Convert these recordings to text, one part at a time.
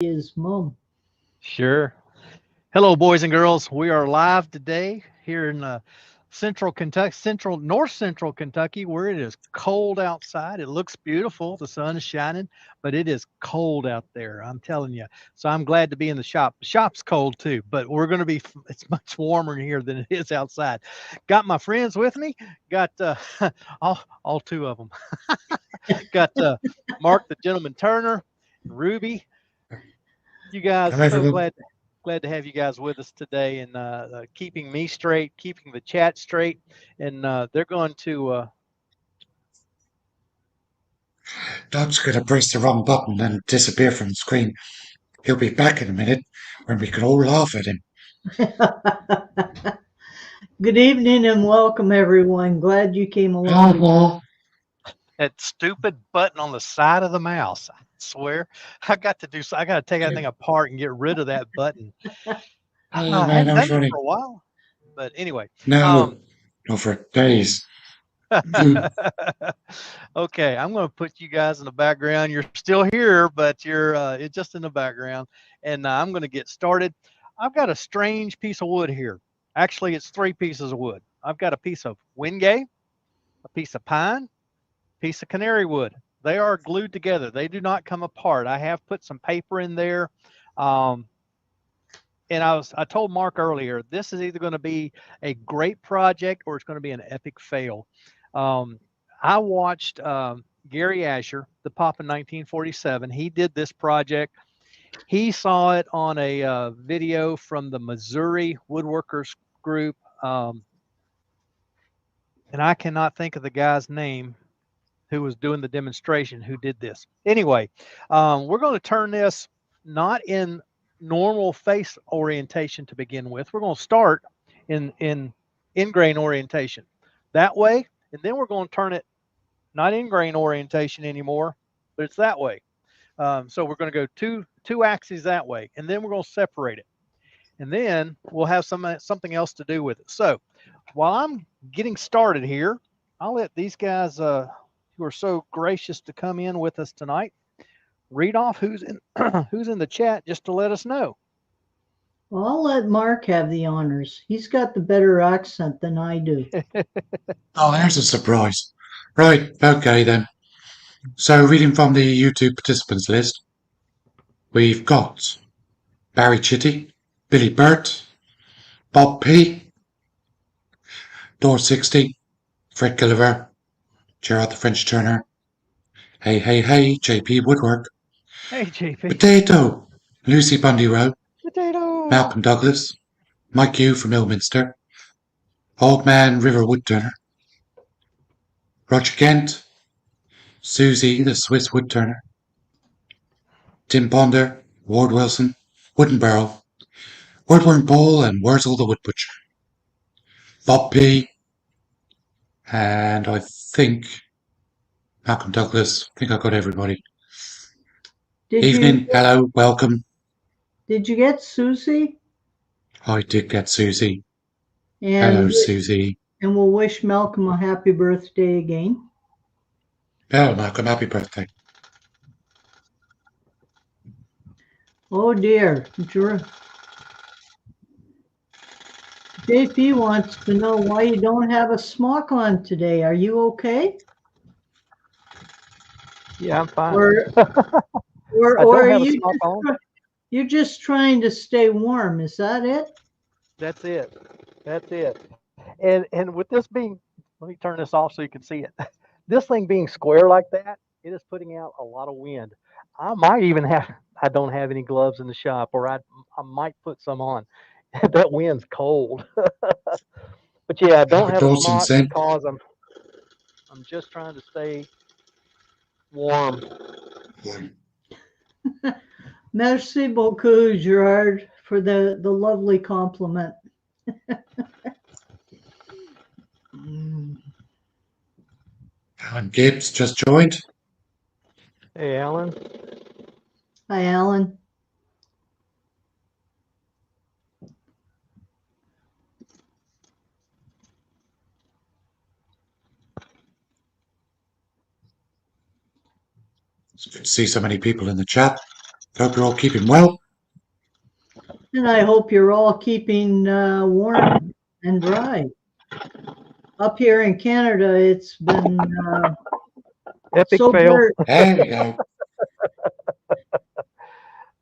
his mom. Sure. Hello, boys and girls. We are live today here in central Kentucky, north central Kentucky, where it is cold outside. It looks beautiful. The sun is shining, but it is cold out there. I'm telling you. So I'm glad to be in the shop. The shop's cold too, but we're going to be, it's much warmer in here than it is outside. Got my friends with me. Got all two of them. Got Mark, the gentleman Turner, and Ruby. You guys, Hello, so everyone. glad to have you guys with us today and keeping me straight, keeping the chat straight, and they're going to. Doug's going to press the wrong button and disappear from the screen. He'll be back in a minute when we can all laugh at him. Good evening and welcome, everyone. Glad you came along. That stupid button on the side of the mouse. I swear, I got to do. I got to take that thing apart and get rid of that button. Oh, I man, hadn't that was done it funny. for a while, but anyway. No, Um, not for days. Hmm. okay, I'm going to put you guys in the background. You're still here, but you're it's just in the background, and I'm going to get started. I've got a strange piece of wood here. Actually, it's three pieces of wood. I've got a piece of wingay, a piece of pine, piece of canary wood. They are glued together. They do not come apart. I have put some paper in there. Um, and I told Mark earlier, this is either going to be a great project or it's going to be an epic fail. Um, I watched Gary Asher, the Pop in 1947. He did this project. He saw it on a video from the Missouri Woodworkers Group, and I cannot think of the guy's name who was doing the demonstration who did this. Anyway, we're going to turn this not in normal face orientation to begin with. We're going to start in grain orientation that way, and then we're going to turn it not in grain orientation anymore, but it's that way. So we're going to go two axes that way, and then we're going to separate it, and then we'll have something else to do with it. So while I'm getting started here, I'll let these guys who are so gracious to come in with us tonight read off who's in who's in the chat just to let us know. Well, I'll let Mark have the honors. He's got the better accent than I do. Oh, there's a surprise. Right, okay then. So, reading from the YouTube participants list, we've got Barry Chitty, Billy Burt, Bob P, Door60, Fred Gulliver, Gerard the French Turner, Hey Hey Hey, JP Woodwork, Hey, JP. Potato, Lucy Bundy Rowe, Potato. Malcolm Douglas, Mike Hugh from Ilminster, Old Man River Woodturner, Roger Kent, Susie the Swiss Woodturner, Tim Ponder, Ward Wilson, Wooden Barrel, Woodworm Paul and Wurzel the Wood Butcher, Bob P, and I think Malcolm Douglas. I think I got everybody. Did you Evening, hello, welcome. did you get Susie? I did get Susie. Hello, And Susie. and we'll wish Malcolm a happy birthday again. Hello, Malcolm. Happy birthday. Oh dear, JP wants to know why you don't have a smock on today. Are you okay? Yeah, I'm fine. Or or I or don't are have a you smock on. you're just trying to stay warm? Is that it? That's it. That's it. And with this being, let me turn this off so you can see it. This thing being square like that, it is putting out a lot of wind. I might even have. I don't have any gloves in the shop, or I might put some on. That wind's cold. But yeah, I don't Albert have a Dawson smock said, because I'm just trying to stay warm. Merci beaucoup, Gerard, for the lovely compliment. Mm. Alan Gibbs just joined. Hey, Alan. Hi, Alan. It's good to see so many people in the chat. Hope you're all keeping well. And I hope you're all keeping warm and dry. Up here in Canada, it's been Epic so fail. dirt. There you go.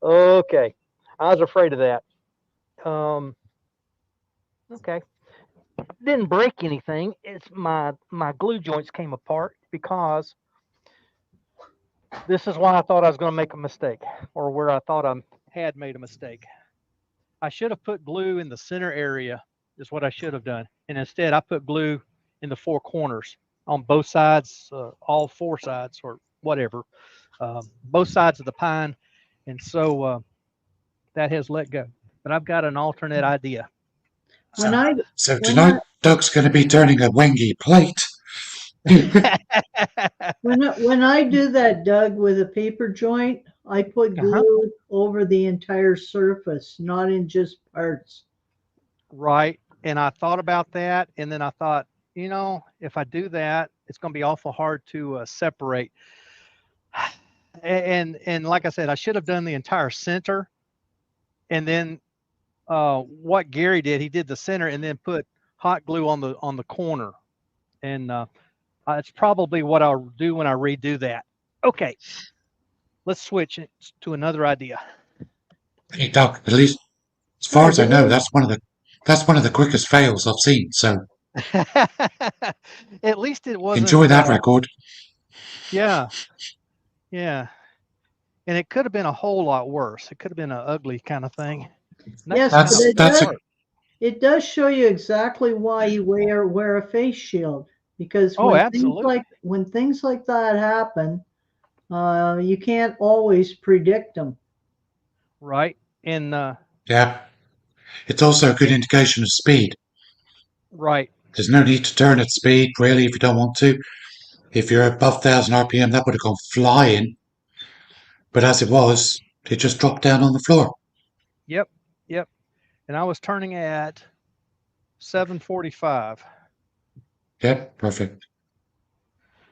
Okay. I was afraid of that. Okay. Didn't break anything. It's my glue joints came apart because this is why I thought I was going to make a mistake, or where I thought I Had made a mistake. I should have put glue in the center area, is what I should have done. And instead, I put glue in the four corners on both sides, all four sides, or whatever, both sides of the pine. And so that has let go. But I've got an alternate idea. When So, I so when I tonight, Doug's going to be turning a wangy plate. when I do that, Doug, with a paper joint, I put Uh-huh. glue over the entire surface, not in just parts. Right. And I thought about that. And then I thought, if I do that, it's going to be awful hard to separate. And like I said, I should have done the entire center. And then what Gary did, he did the center and then put hot glue on the corner. And it's probably what I'll do when I redo that. Okay, let's switch it to another idea. Hey, Doug, at least as far Hi, as I know, Doug. that's one of the quickest fails I've seen. So At least it wasn't. enjoy that record. Yeah, yeah. And it could have been a whole lot worse. It could have been an ugly kind of thing. Yes, Next but time, it does show you exactly why you wear a face shield, because oh, absolutely. when things like that happen, you can't always predict them. Right. And Yeah. It's also a good indication of speed. right. There's no need to turn at speed, really, if you don't want to. If you're above 1,000 RPM, that would have gone flying. But as it was, it just dropped down on the floor. Yep. Yep. And I was turning at 745. Yep, perfect.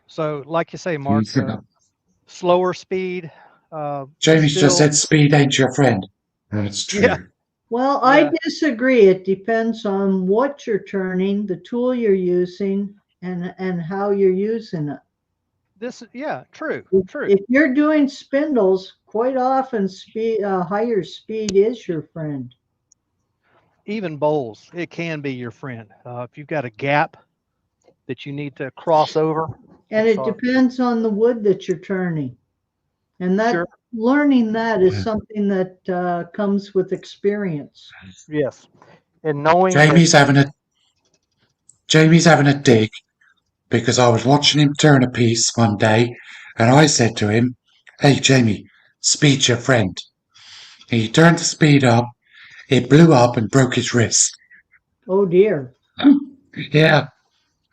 So, like you say, Mark, slower speed, Jamie's just still, said speed ain't your friend. That's true. yeah, Well, yeah. I disagree. It depends on what you're turning, the tool you're using, and how you're using it. Yeah, true, true. If you're doing spindles, quite often higher speed is your friend. Even bowls, it can be your friend. If you've got a gap that you need to cross over, And it depends on the wood that you're turning. And sure, learning that is Yeah. something that comes with experience. yes, and knowing that Jamie's having a dig because I was watching him turn a piece one day and I said to him, "Hey Jamie, speed's your friend." And he turned the speed up, it blew up and broke his wrist. Oh dear. Yeah.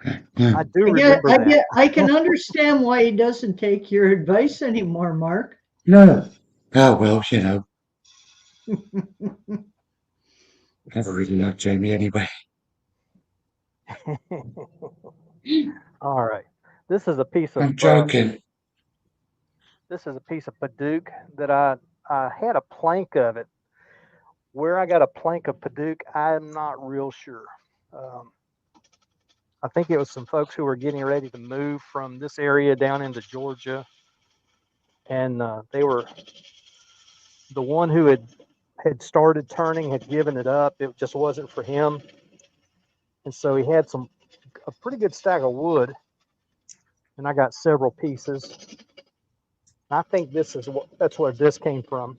I do remember that. I can understand why he doesn't take your advice anymore, Mark. No. Oh well, never really liked Jamie anyway. All right, this is a piece of I'm joking. this is a piece of Padauk that I had a plank of it. Where I got a plank of Padauk, I'm not real sure. Um, I think it was some folks who were getting ready to move from this area down into Georgia, and they were the one who had started turning had given it up. It just wasn't for him, and so he had a pretty good stack of wood, and I got several pieces. I think that's where this came from.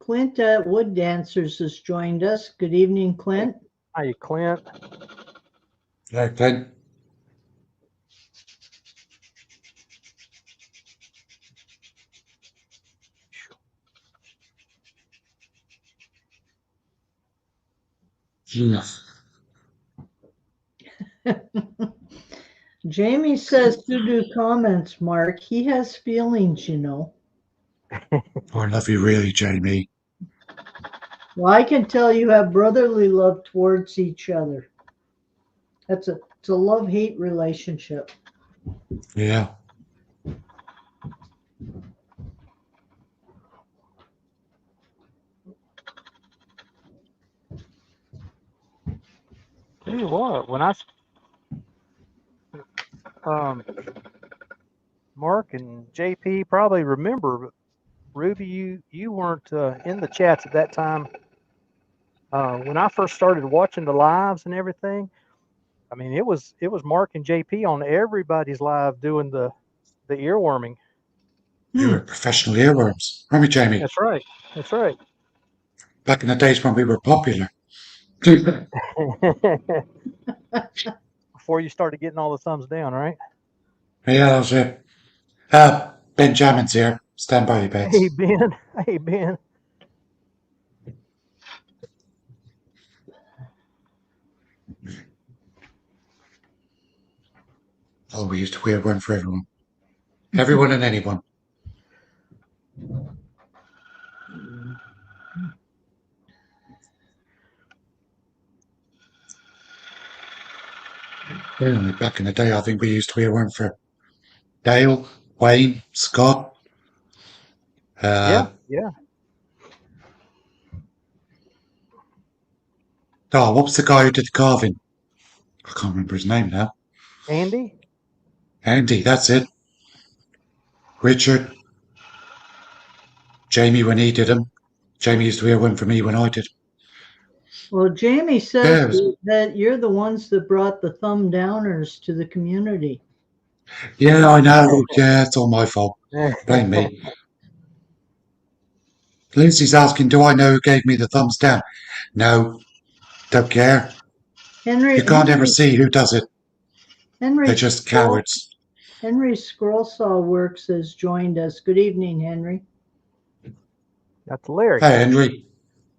Clint at Wood Dancers has joined us. Good evening, Clint. Hi, Clint. Yeah, Glenn. Jamie says to do comments, Mark. He has feelings, you know. Oh, I love you really, Jamie. Well, I can tell you have brotherly love towards each other. It's a love-hate relationship. Yeah. tell you what, when I um, Mark and JP probably remember, but Ruby, you weren't in the chats at that time. When I first started watching the lives and everything, I mean, it was Mark and JP on everybody's live doing the earworming. We were professional earworms, weren't we, Jamie? That's right. That's right. Back in the days when we were popular. Before you started getting all the thumbs down, right? Yeah, that was it. Benjamin's here. Stand by your beds. Hey Ben. Hey Ben. Oh, we used to wear one for everyone. Everyone and anyone. Yeah, back in the day, I think we used to wear one for Dale, Wayne, Scott. Yeah. Yeah. Oh, what was the guy who did the carving? I can't remember his name now. Andy. Andy, that's it. Richard. Jamie when he did them. Jamie used to wear one for me when I did. Well, Jamie says Yeah, it was- that you're the ones that brought the thumb downers to the community. yeah, I know. Yeah, it's all my fault. Blame me. Lucy's asking, do I know who gave me the thumbs down? No, don't care. Henry You can't ever see who does it. Henry They're just cowards. Henry Scrollsaw Works has joined us. Good evening, Henry. That's Larry. Hey, Henry.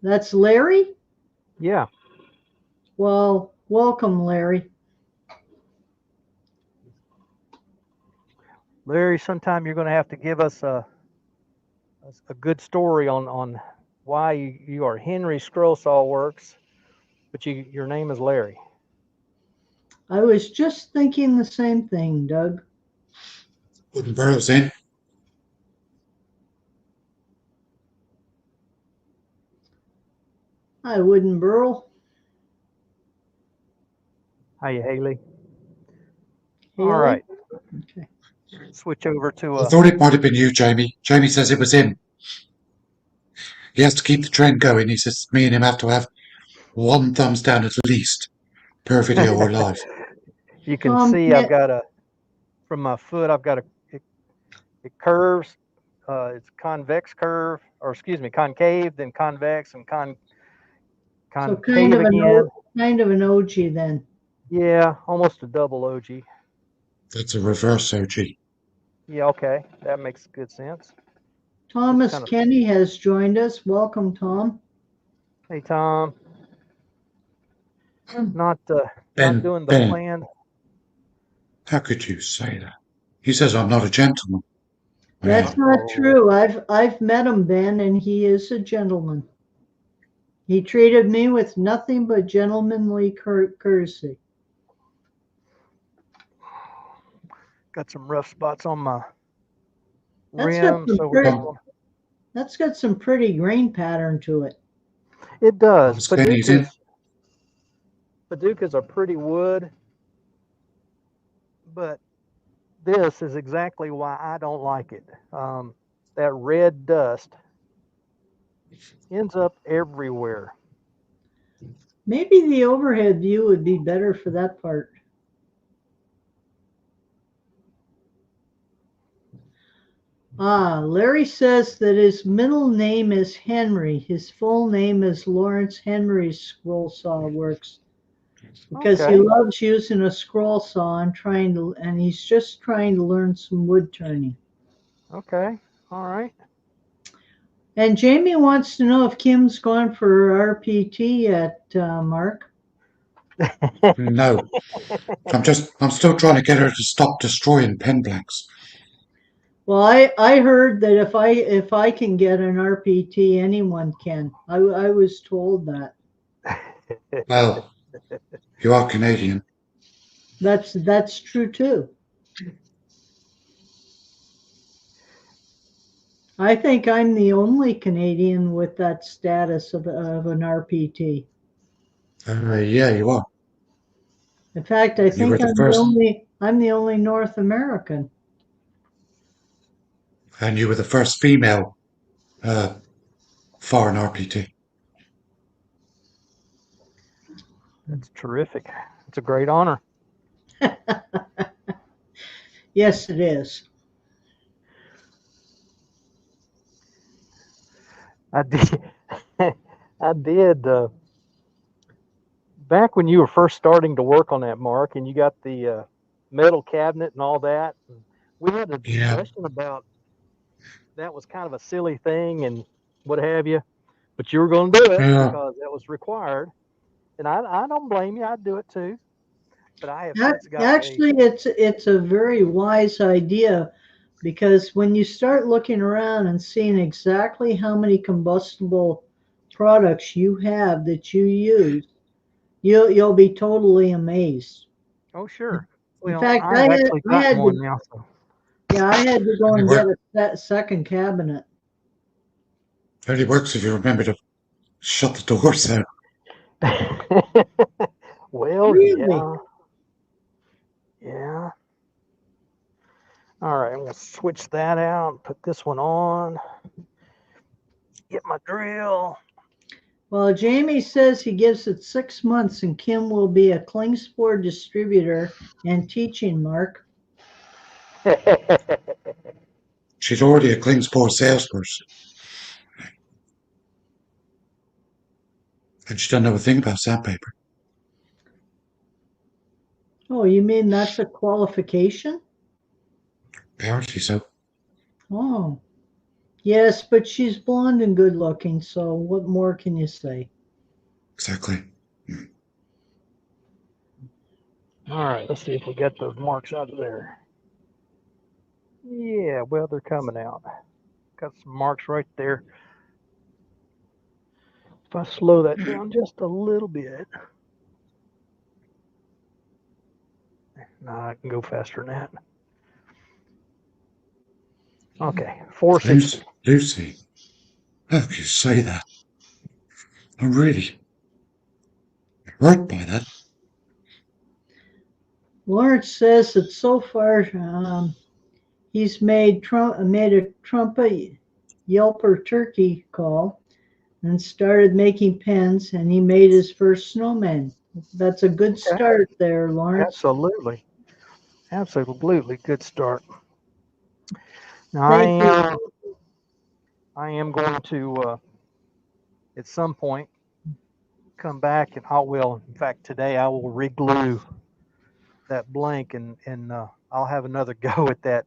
That's Larry? Yeah. Well, welcome, Larry. Larry, sometime you're going to have to give us a good story on why you are Henry Scrollsaw Works, but your name is Larry. I was just thinking the same thing, Doug. Wooden Burrows in. Hi, Wooden Burl. Hiya, Haley. Haley? All right. Okay. Switch over to I thought it might have been you, Jamie. Jamie says it was him. He has to keep the trend going. He says me and him have to have one thumbs down at least per video or live. You can see yeah. I've got from my foot, I've got it curves. It's convex curve, or excuse me, concave, then convex, and concave So kind of again. kind of an OG then. Yeah, almost a double OG. That's a reverse OG. Yeah, okay, that makes good sense. Thomas Kenny has joined us. Welcome, Tom. Hey, Tom. Not doing the Ben. planned. How could you say that? He says I'm not a gentleman. That's not true. I've met him, Ben, and he is a gentleman. He treated me with nothing but gentlemanly courtesy. Got some rough spots on my That's rim. got some pretty grain pattern to it. It does. Padauk is a pretty wood, but this is exactly why I don't like it. That red dust ends up everywhere. Maybe the overhead view would be better for that part. Larry says that his middle name is Henry. His full name is Lawrence Henry Scrollsaw Works. Because he loves using a scroll saw and he's just trying to learn some wood turning. Okay. All right. And Jamie wants to know if Kim's gone for RPT yet, Mark. No. I'm still trying to get her to stop destroying pen blanks. Well, I heard that if I can get an RPT, anyone can. I was told that. Well, you are Canadian. That's true too. I think I'm the only Canadian with that status of an RPT. Yeah, you are. In fact, I You think were the first, I'm the only North American. and you were the first female foreign RPT. That's terrific. It's a great honor. Yes, it is. I did. I did. Back when you were first starting to work on that, Mark, and you got the metal cabinet and all that, and we had a Yeah. discussion about that was kind of a silly thing and what have you, but you were going to do it Yeah. because it was required. And I don't blame you. I'd do it too. But I have Ac- since got a. Actually, it's a very wise idea because when you start looking around and seeing exactly how many combustible products you have that you use, you'll be totally amazed. Oh, sure. In Well, fact, I've actually I gotten had one to now. So. yeah, I had to go Only and get work, a second cabinet. only works if you remember to shut the doors out. Well, Really? yeah. All right, I'm gonna switch that out and put this one on. Get my drill. Well, Jamie says he gives it 6 months and Kim will be a Klingspor distributor and teaching Mark. She's already a Klingspor salesperson, and she doesn't know a thing about sandpaper. Oh, you mean that's a qualification? Apparently so. Oh, yes, but she's blonde and good looking, so what more can you say? Exactly. All right, let's see if we get those marks out of there. Yeah, well, they're coming out. Got some marks right there. If I slow that down just a little bit, nah, I can go faster than that. Okay, 460. Lucy, how can you say that? I'm really hurt by that. Lawrence says that so far he's made a trumpet yelper turkey call and started making pens, and he made his first snowman. That's a good Okay, start there, Lawrence. absolutely, absolutely good start. Now Thank you. I am going to at some point come back and I will. In fact, today I will reglue that blank and I'll have another go at that.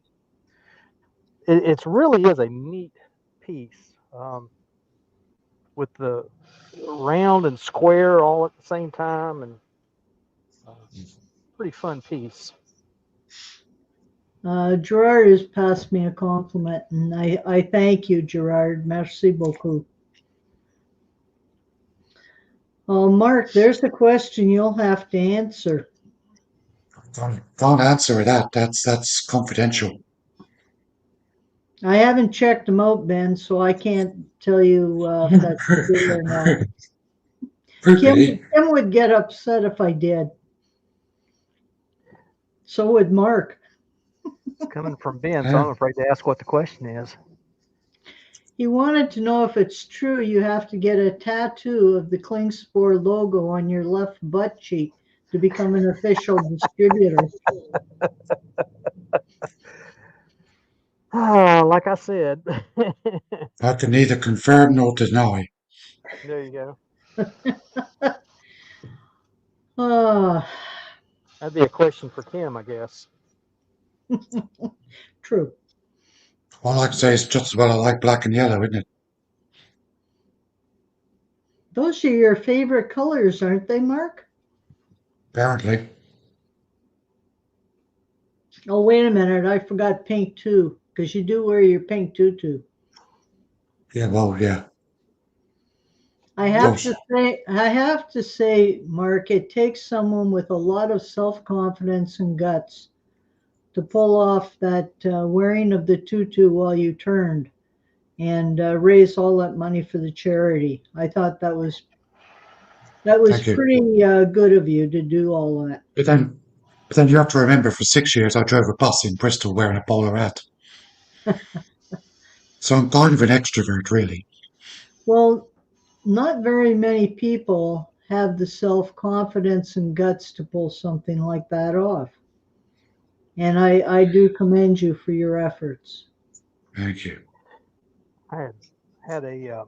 It really is a neat piece with the round and square all at the same time, and uh, pretty fun piece. Gerard has passed me a compliment, and I thank you, Gerard. Merci beaucoup. Oh, Mark, there's a question you'll have to answer. Don't answer that. That's confidential. I haven't checked them out, Ben, so I can't tell you if that's true or not. Ruby, Kim would get upset if I did. So would Mark. It's coming from Ben, so I'm afraid to ask what the question is. He wanted to know if it's true you have to get a tattoo of the Klingspor logo on your left butt cheek to become an official distributor. Like I said, I can neither confirm nor deny. there you go. Ah, That'd be a question for Kim, I guess. true. All I can say is just as well I like black and yellow, isn't it? Those are your favorite colors, aren't they, Mark? Apparently. Oh, wait a minute. I forgot pink too, because you do wear your pink tutu. Yeah, well, yeah. I have to say, Mark, it takes someone with a lot of self-confidence and guts to pull off that wearing of the tutu while you turned and raise all that money for the charity. I thought that was That was Thank you. pretty good of you to do all that. But then you have to remember, for 6 years I drove a bus in Bristol wearing a bowler hat. So I'm kind of an extrovert, really. Well, not very many people have the self-confidence and guts to pull something like that off. And I do commend you for your efforts. Thank you. I had a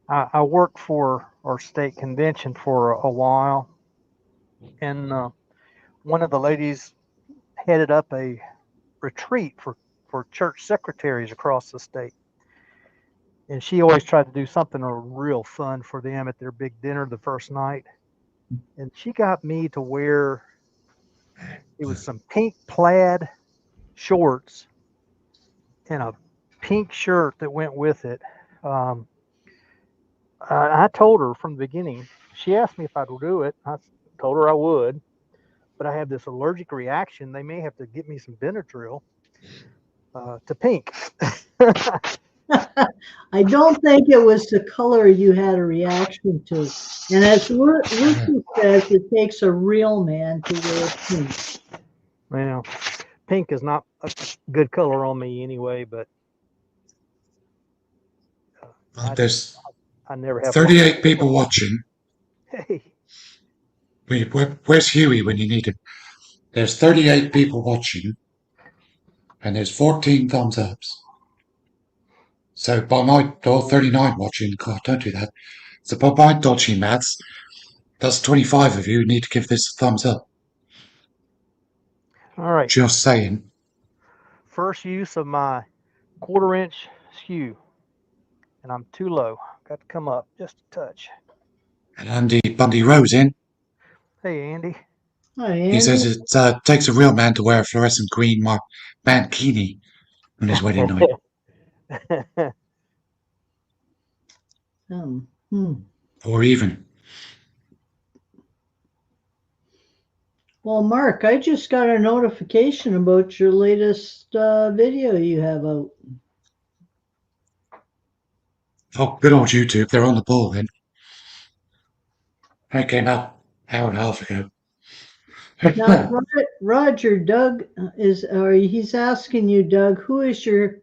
I worked for our state convention for a while, and one of the ladies headed up a retreat for church secretaries across the state. And she always tried to do something real fun for them at their big dinner the first night. And she got me to wear, it was some pink plaid shorts and a pink shirt that went with it. Um, I told her from the beginning, she asked me if I'd do it. I told her I would, but I have this allergic reaction. They may have to get me some Benadryl to pink. I don't think it was the color you had a reaction to. And as Lucy says, it takes a real man to wear pink. Well, pink is not a good color on me anyway, but There's I never have. 38 people watching. Hey, Where's Huey when you need him? There's 38 people watching, and there's 14 thumbs ups. So by my, or 39 watching, God, don't do that. So by my dodgy maths, that's 25 of you who need to give this a thumbs up. all right. Just saying. First use of my 1/4-inch skew, and I'm too low. Got to come up just a touch. And Andy Bundy Rose in. Hey, Andy. Hi, He Andy. says it takes a real man to wear a fluorescent green mankini on his wedding night. Hmm. Or even. Well, Mark, I just got a notification about your latest video you have out. Oh, good old YouTube. They're on the ball then. That came out an hour and a half ago. Now, Roger, Doug he's asking you, Doug, who is your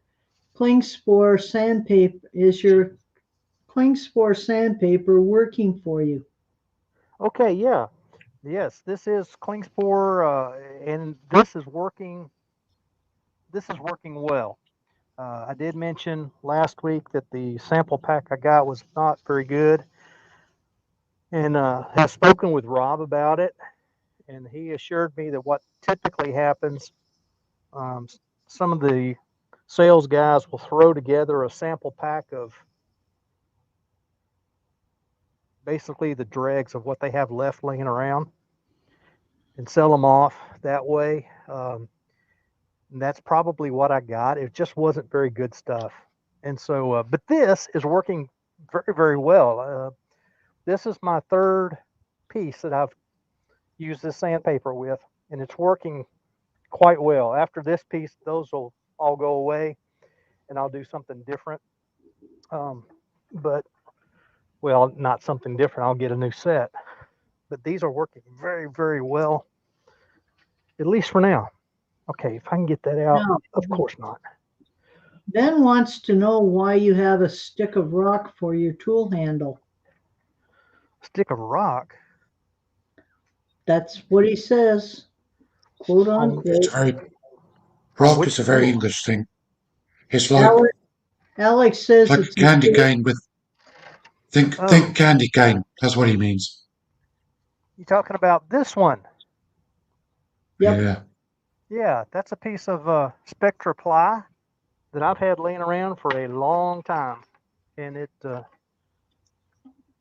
Klingspor sandpaper? Is your Klingspor sandpaper working for you? Okay, yeah. Yes, this is Klingspor, and this is working. This is working well. I did mention last week that the sample pack I got was not very good, and have spoken with Rob about it, and he assured me that what typically happens, um, some of the sales guys will throw together a sample pack of basically the dregs of what they have left laying around and sell them off that way. And that's probably what I got. It just wasn't very good stuff. And so, but this is working very, very well. This is my third piece that I've used this sandpaper with, and it's working quite well. After this piece, those will all go away, and I'll do something different. But, well, not something different. I'll get a new set. But these are working very, very well, at least for now. Okay, if I can get that out, Now, of course not. Ben wants to know why you have a stick of rock for your tool handle. Stick of rock. That's what he says, quote unquote. It's very. Rock is a very English thing. It's like Alex says like it's candy cane with. Think Oh. candy cane. That's what he means. You talking about this one? Yep. Yeah. Yeah, that's a piece of Spectra ply that I've had laying around for a long time, and it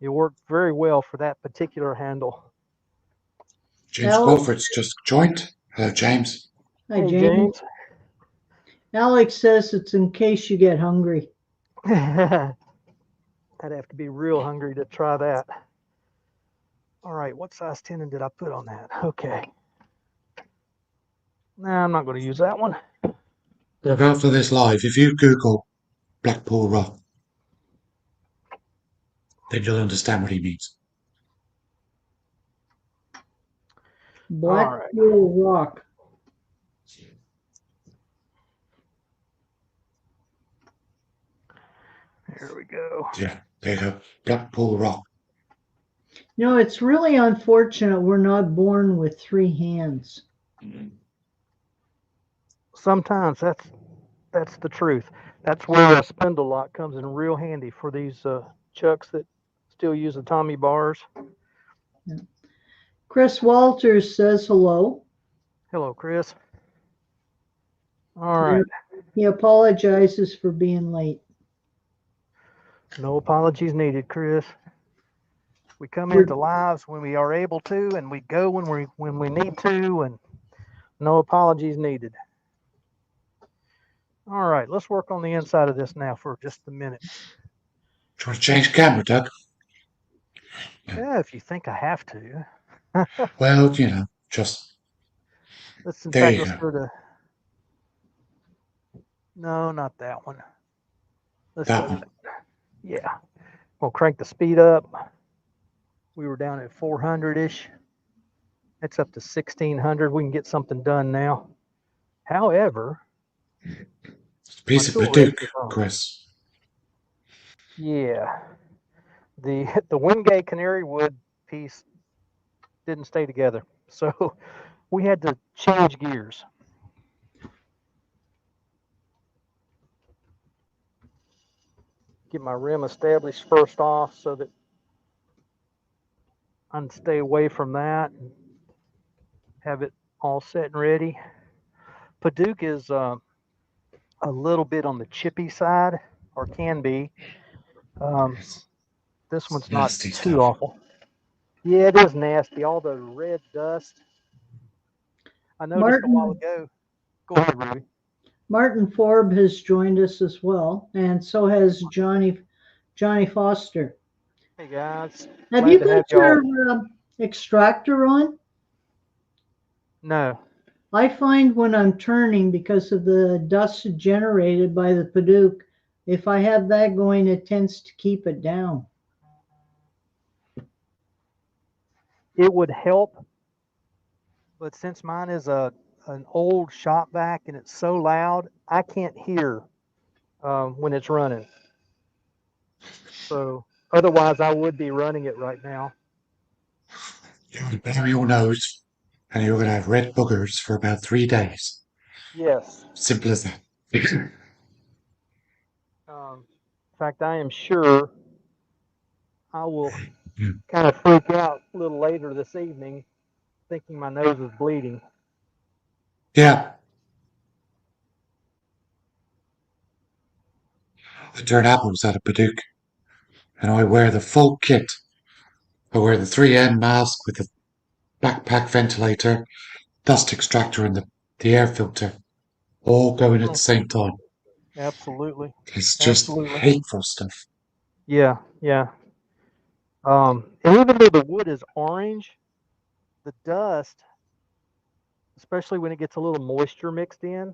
worked very well for that particular handle. James Crawford's just joined. Hello, James. Hi, Hey, James. Alex says it's in case you get hungry. I'd have to be real hungry to try that. All right, what size tenon did I put on that? Okay. Nah, I'm not going to use that one. Look, after this live, if you Google Blackpool Rock, then you'll understand what he means. Blackpool Rock. There we go. Yeah, there you go. Blackpool Rock. You know, it's really unfortunate we're not born with 3 hands. Sometimes that's the truth. That's where a spindle lock comes in real handy for these chucks that still use the Tommy bars. Chris Walters says hello. Hello, Chris. All right. He apologizes for being late. No apologies needed, Chris. We come into lives when we are able to, and we go when we need to, and no apologies needed. All right, let's work on the inside of this now for just a minute. Do you want to change the camera, Doug? Yeah, if you think I have to. Well, just Let's there you let's go. go to. No, not that one. Let's That go. one. Yeah, we'll crank the speed up. We were down at 400-ish. It's up to 1600. We can get something done now. However, It's a piece of my tool race Padauk, is on. Chris. Yeah, the Wingate canary wood piece didn't stay together, so we had to change gears. Get my rim established first off so that I can stay away from that and have it all set and ready. Padauk is a little bit on the chippy side, or can be. This one's not Nasty too stuff. awful. Yeah, it is nasty. All the red dust. I noticed a while ago. Go ahead, Ruby. Martin Forb has joined us as well, and so has Johnny Foster. Hey guys. Have Glad you to got have your y'all. extractor on? No. I find when I'm turning, because of the dust generated by the Padauk, if I have that going, it tends to keep it down. It would help, but since mine is an old shop vac and it's so loud, I can't hear when it's running. So otherwise, I would be running it right now. You're going to blow your nose, and you're going to have red boogers for about 3 days. Yes. Simple as that. In fact, I am sure I will kind of freak out a little later this evening, thinking my nose is bleeding. Yeah. I turn apples out of Padauk, and I wear the full kit. I wear the 3N mask with the backpack ventilator, dust extractor, and the air filter, all going at the same time. Absolutely. It's just hateful stuff. Yeah, yeah. And even though the wood is orange, the dust, especially when it gets a little moisture mixed in,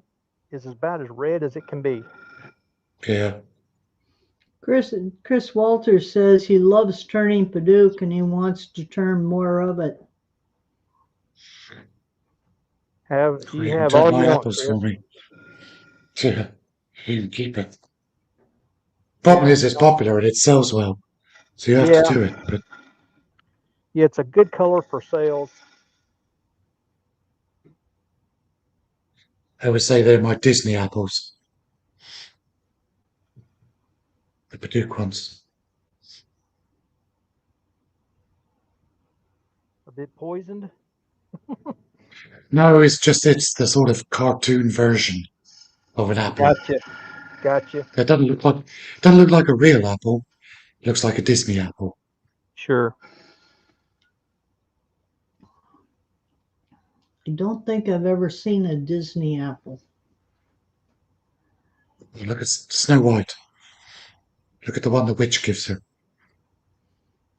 is about as red as it can be. Yeah. Chris Walters says he loves turning Padauk and he wants to turn more of it. You have turn all my you want, apples Chris. for me. Yeah. You can keep it. Problem is, it's popular and it sells well, so you have to do it. But yeah, it's a good color for sales. I would say they're my Disney apples. The Padauk ones. A bit poisoned. No, it's the sort of cartoon version of an apple. Gotcha. It doesn't look like a real apple. It looks like a Disney apple. Sure. I don't think I've ever seen a Disney apple. Look at Snow White. Look at the one the witch gives her.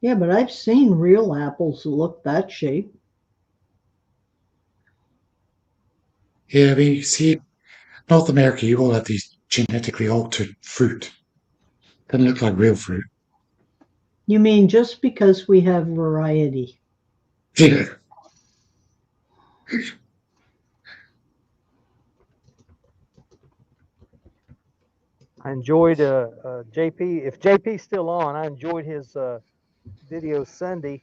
Yeah, but I've seen real apples that look that shape. Yeah, I mean, you see, North America, you all have these genetically altered fruit. Doesn't look like real fruit. You mean just because we have variety? Yeah. I enjoyed JP. If JP's still on, I enjoyed his video Sunday.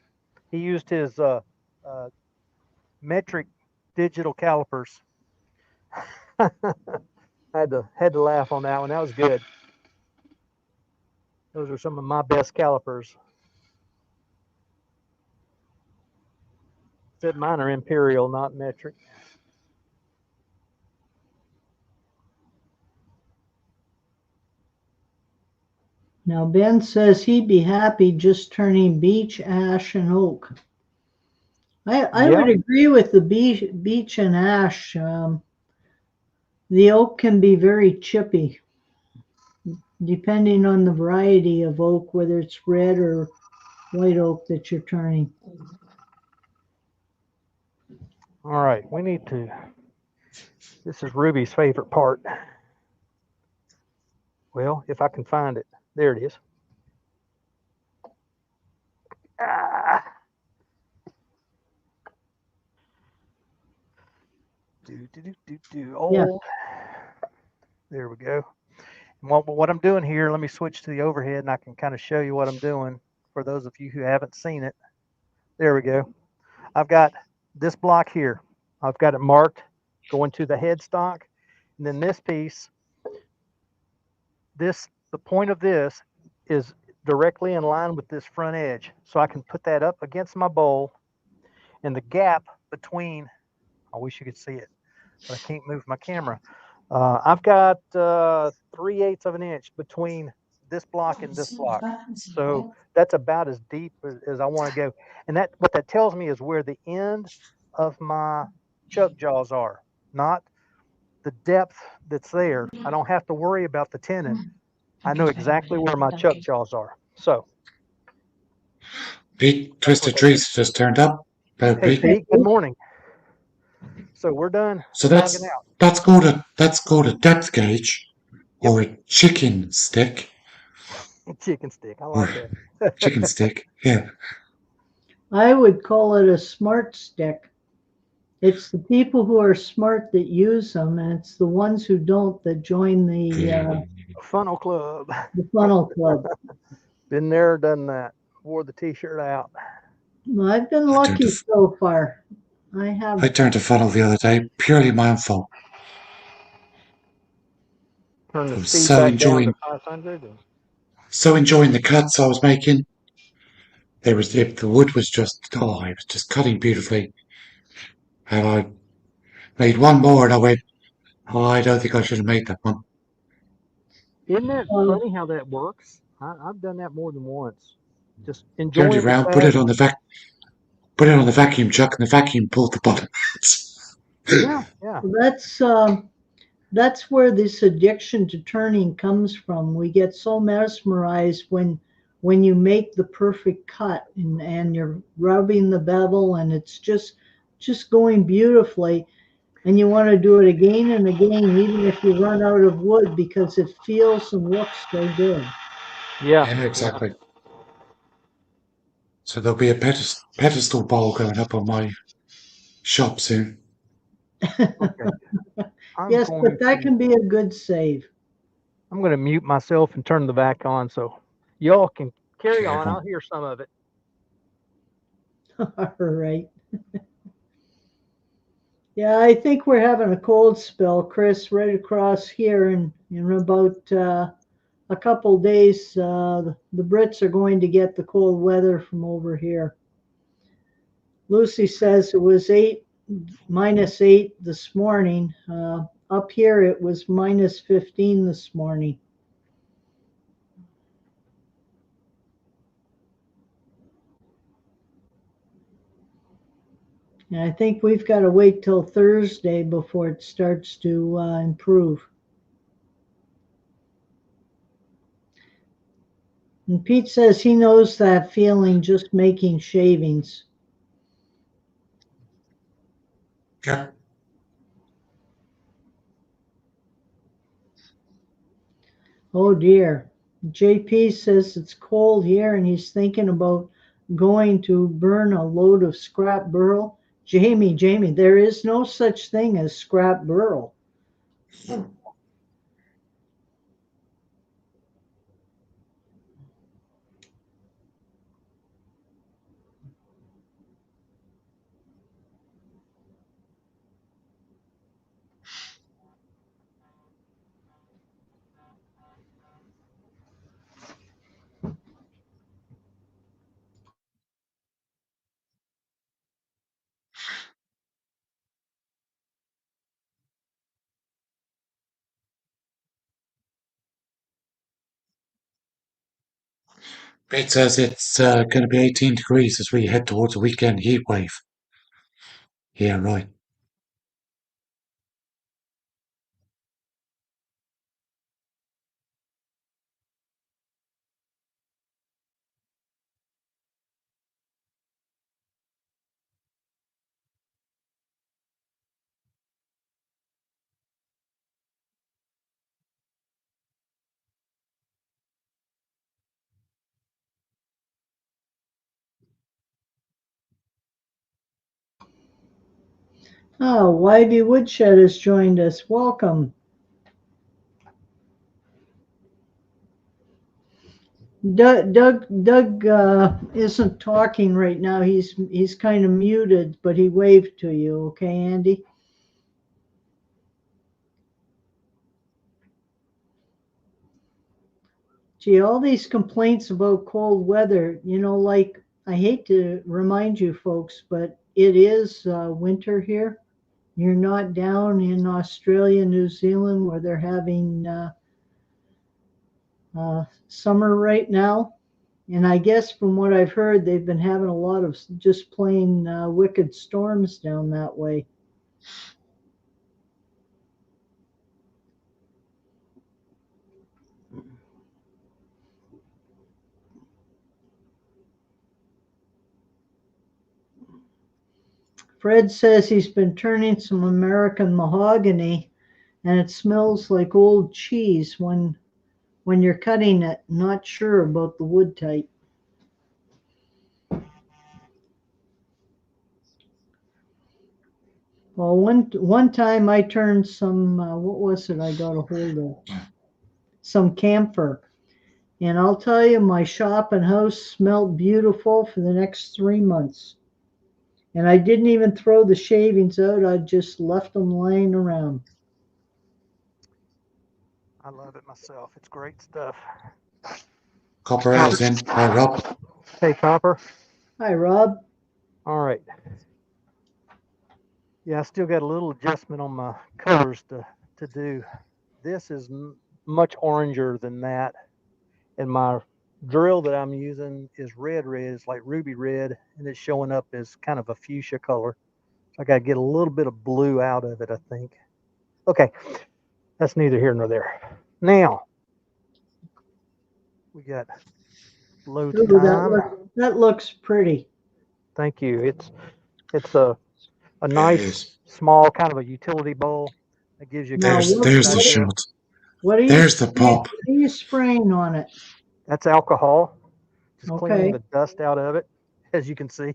He used his uh, metric digital calipers. had to laugh on that one. That was good. Those are some of my best calipers. Except mine are imperial, not metric. Now Ben says he'd be happy just turning beech, ash, and oak. I Yeah. would agree with the beech and ash. The oak can be very chippy, depending on the variety of oak, whether it's red or white oak that you're turning. All right. We need to. This is Ruby's favorite part. Well, if I can find it. There it is. Ah. Oh, Yeah. there we go. And what I'm doing here, let me switch to the overhead and I can kind of show you what I'm doing for those of you who haven't seen it. There we go. I've got this block here. I've got it marked going to the headstock. And then this piece, the point of this is directly in line with this front edge. So I can put that up against my bowl, and the gap between, I wish you could see it, but I can't move my camera. I've got 3/8 of an inch between this block and this block. So that's about as deep as I want to go. And what that tells me is where the end of my chuck jaws are, not the depth that's there. I don't have to worry about the tenon. I know exactly where my chuck jaws are. So Pete, that's what Twisted that is. Trees just turned up. Hello, Hey, Pete. Pete, good morning. So we're done So logging that's out. that's called a depth gauge, Yep. or a chicken stick, Chicken stick. I or like that. chicken stick. Yeah. I would call it a smart stick. It's the people who are smart that use them, and it's the ones who don't that join Funnel Club. the funnel club. Been there, done that. Wore the T-shirt out. Well, I've been I turned lucky to so far. I have. I turned to funnel the other day, purely my own fault. Turn the I was speed back down to 500. so enjoying the cuts I was making. The wood was just it was just cutting beautifully, and I made one more, and I went, oh, I don't think I should have made that one. Isn't that Uh, funny how that works? I've done that more than once. Just Turned it enjoying the around, cut. put it on the vacuum chuck, and the vacuum pulled the bottom out. Yeah, yeah. that's where this addiction to turning comes from. We get so mesmerized when you make the perfect cut and you're rubbing the bevel and it's just going beautifully, and you want to do it again and again, even if you run out of wood, because it feels and looks so good. Yeah. Yeah, exactly. So there'll be a pedestal bowl going up on my shop soon. Okay. I'm Yes, but going that to can be a good save. I'm going to mute myself and turn the back on so y'all can carry Yeah, on. everyone. I'll hear some of it. All right. Yeah, I think we're having a cold spell, Chris, right across here. And in about a couple days, the Brits are going to get the cold weather from over here. Lucy says it was -8 this morning. Up here, it was -15 this morning. And I think we've got to wait till Thursday before it starts to improve. And Pete says he knows that feeling just making shavings. Yeah. Oh dear. JP says it's cold here and he's thinking about going to burn a load of scrap burl. Jamie, there is no such thing as scrap burl. It says it's going to be 18 degrees as we head towards a weekend heat wave. Yeah, right. Oh, Wybie Woodshed has joined us. Welcome. Doug isn't talking right now. He's kind of muted, but he waved to you. Okay, Andy? Gee, all these complaints about cold weather, like I hate to remind you folks, but it is winter here. You're not down in Australia, New Zealand, where they're having summer right now. And I guess from what I've heard, they've been having a lot of just plain wicked storms down that way. Fred says he's been turning some American mahogany and it smells like old cheese when you're cutting it. Not sure about the wood type. Well, one time I turned some what was it I got a hold of? Some camphor. And I'll tell you, my shop and house smelled beautiful for the next 3 months. And I didn't even throw the shavings out. I just left them laying around. I love it myself. It's great stuff. Copper Ale's in. Hi, Rob. Hey, Copper. Hi, Rob. All right. Yeah, I still got a little adjustment on my colors to do. This is much oranger than that. And my drill that I'm using is red. It's like ruby red, and it's showing up as kind of a fuchsia color. So I got to get a little bit of blue out of it, I think. Okay, that's neither here nor there. Now, we got loads of Ooh, time. that looks pretty. Thank you. It's a It nice is. small kind of a utility bowl that gives you Now, kind of a There's good the idea. shot. what are you There's the spraying, pop. what are you spraying on it? That's alcohol, just cleaning Okay. the dust out of it, as you can see.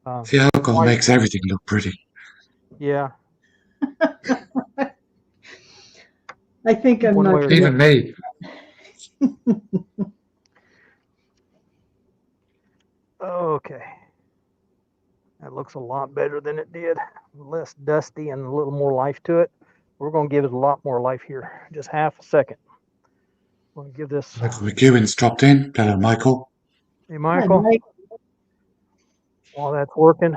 The alcohol White, makes everything look pretty. yeah, I think I'm one not way or the Even other. me. Okay, that looks a lot better than it did. Less dusty and a little more life to it. We're going to give it a lot more life here. Just half a second. We're going to give this. Michael McEwen's dropped in. Hello, Michael. Hey, Hi, Michael, Mike. while that's working,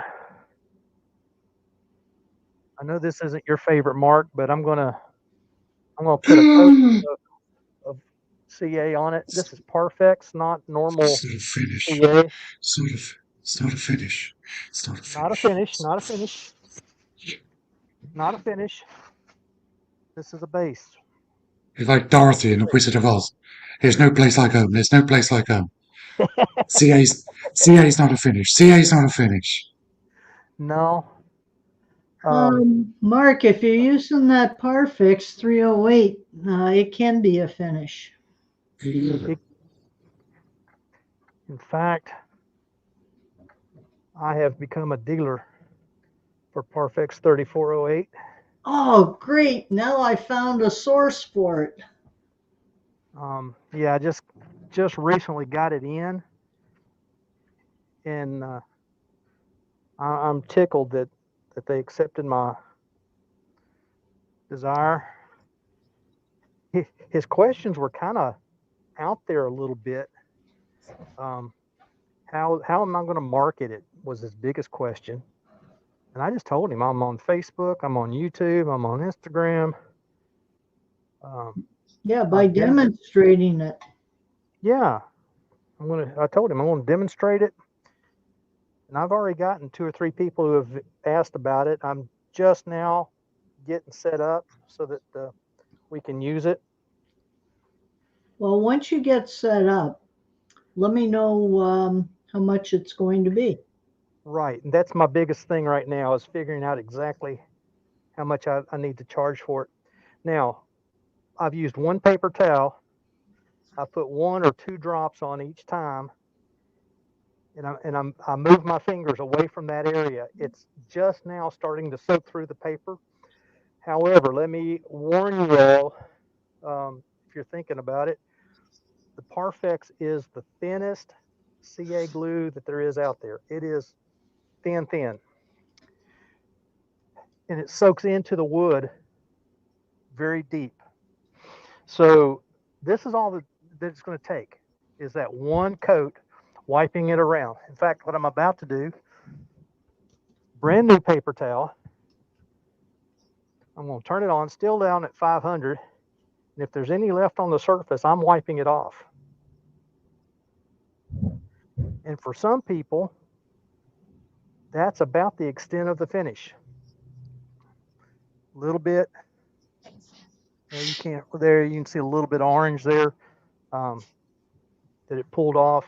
I know this isn't your favorite mark, but I'm gonna put a coat of CA on it. This is Parfex, not normal It's not a finish. CA. It's not a finish. It's not a Not a finish. finish, not a finish, not a finish. This is a base. It's like Dorothy in The Wizard of Oz. There's no place like home. There's no place like home. CA's not a finish. CA's not a finish. No. Mark, if you're using that Parfix 308, it can be a finish. In fact, I have become a dealer for Parfex 3408. Oh, great. Now I found a source for it. Yeah, I just recently got it in, and I'm tickled that they accepted my desire. His questions were kind of out there a little bit. How am I going to market it was his biggest question. And I just told him I'm on Facebook, I'm on YouTube, I'm on Instagram. Yeah, by demonstrating it. Yeah, I told him I'm gonna demonstrate it, and I've already gotten 2 or 3 people who have asked about it. I'm just now getting set up so that we can use it. Well, once you get set up, let me know how much it's going to be. Right, and that's my biggest thing right now is figuring out exactly how much I need to charge for it. Now, I've used one paper towel. I put 1 or 2 drops on each time, and I move my fingers away from that area. It's just now starting to soak through the paper. However, let me warn you all, if you're thinking about it, the Parfex is the thinnest CA glue that there is out there. It is thin, and it soaks into the wood very deep. So this is all that it's going to take is that one coat, wiping it around. In fact, what I'm about to do, brand new paper towel, I'm going to turn it on, still down at 500, and if there's any left on the surface, I'm wiping it off. And for some people, that's about the extent of the finish. A little bit. You can see a little bit of orange there that it pulled off.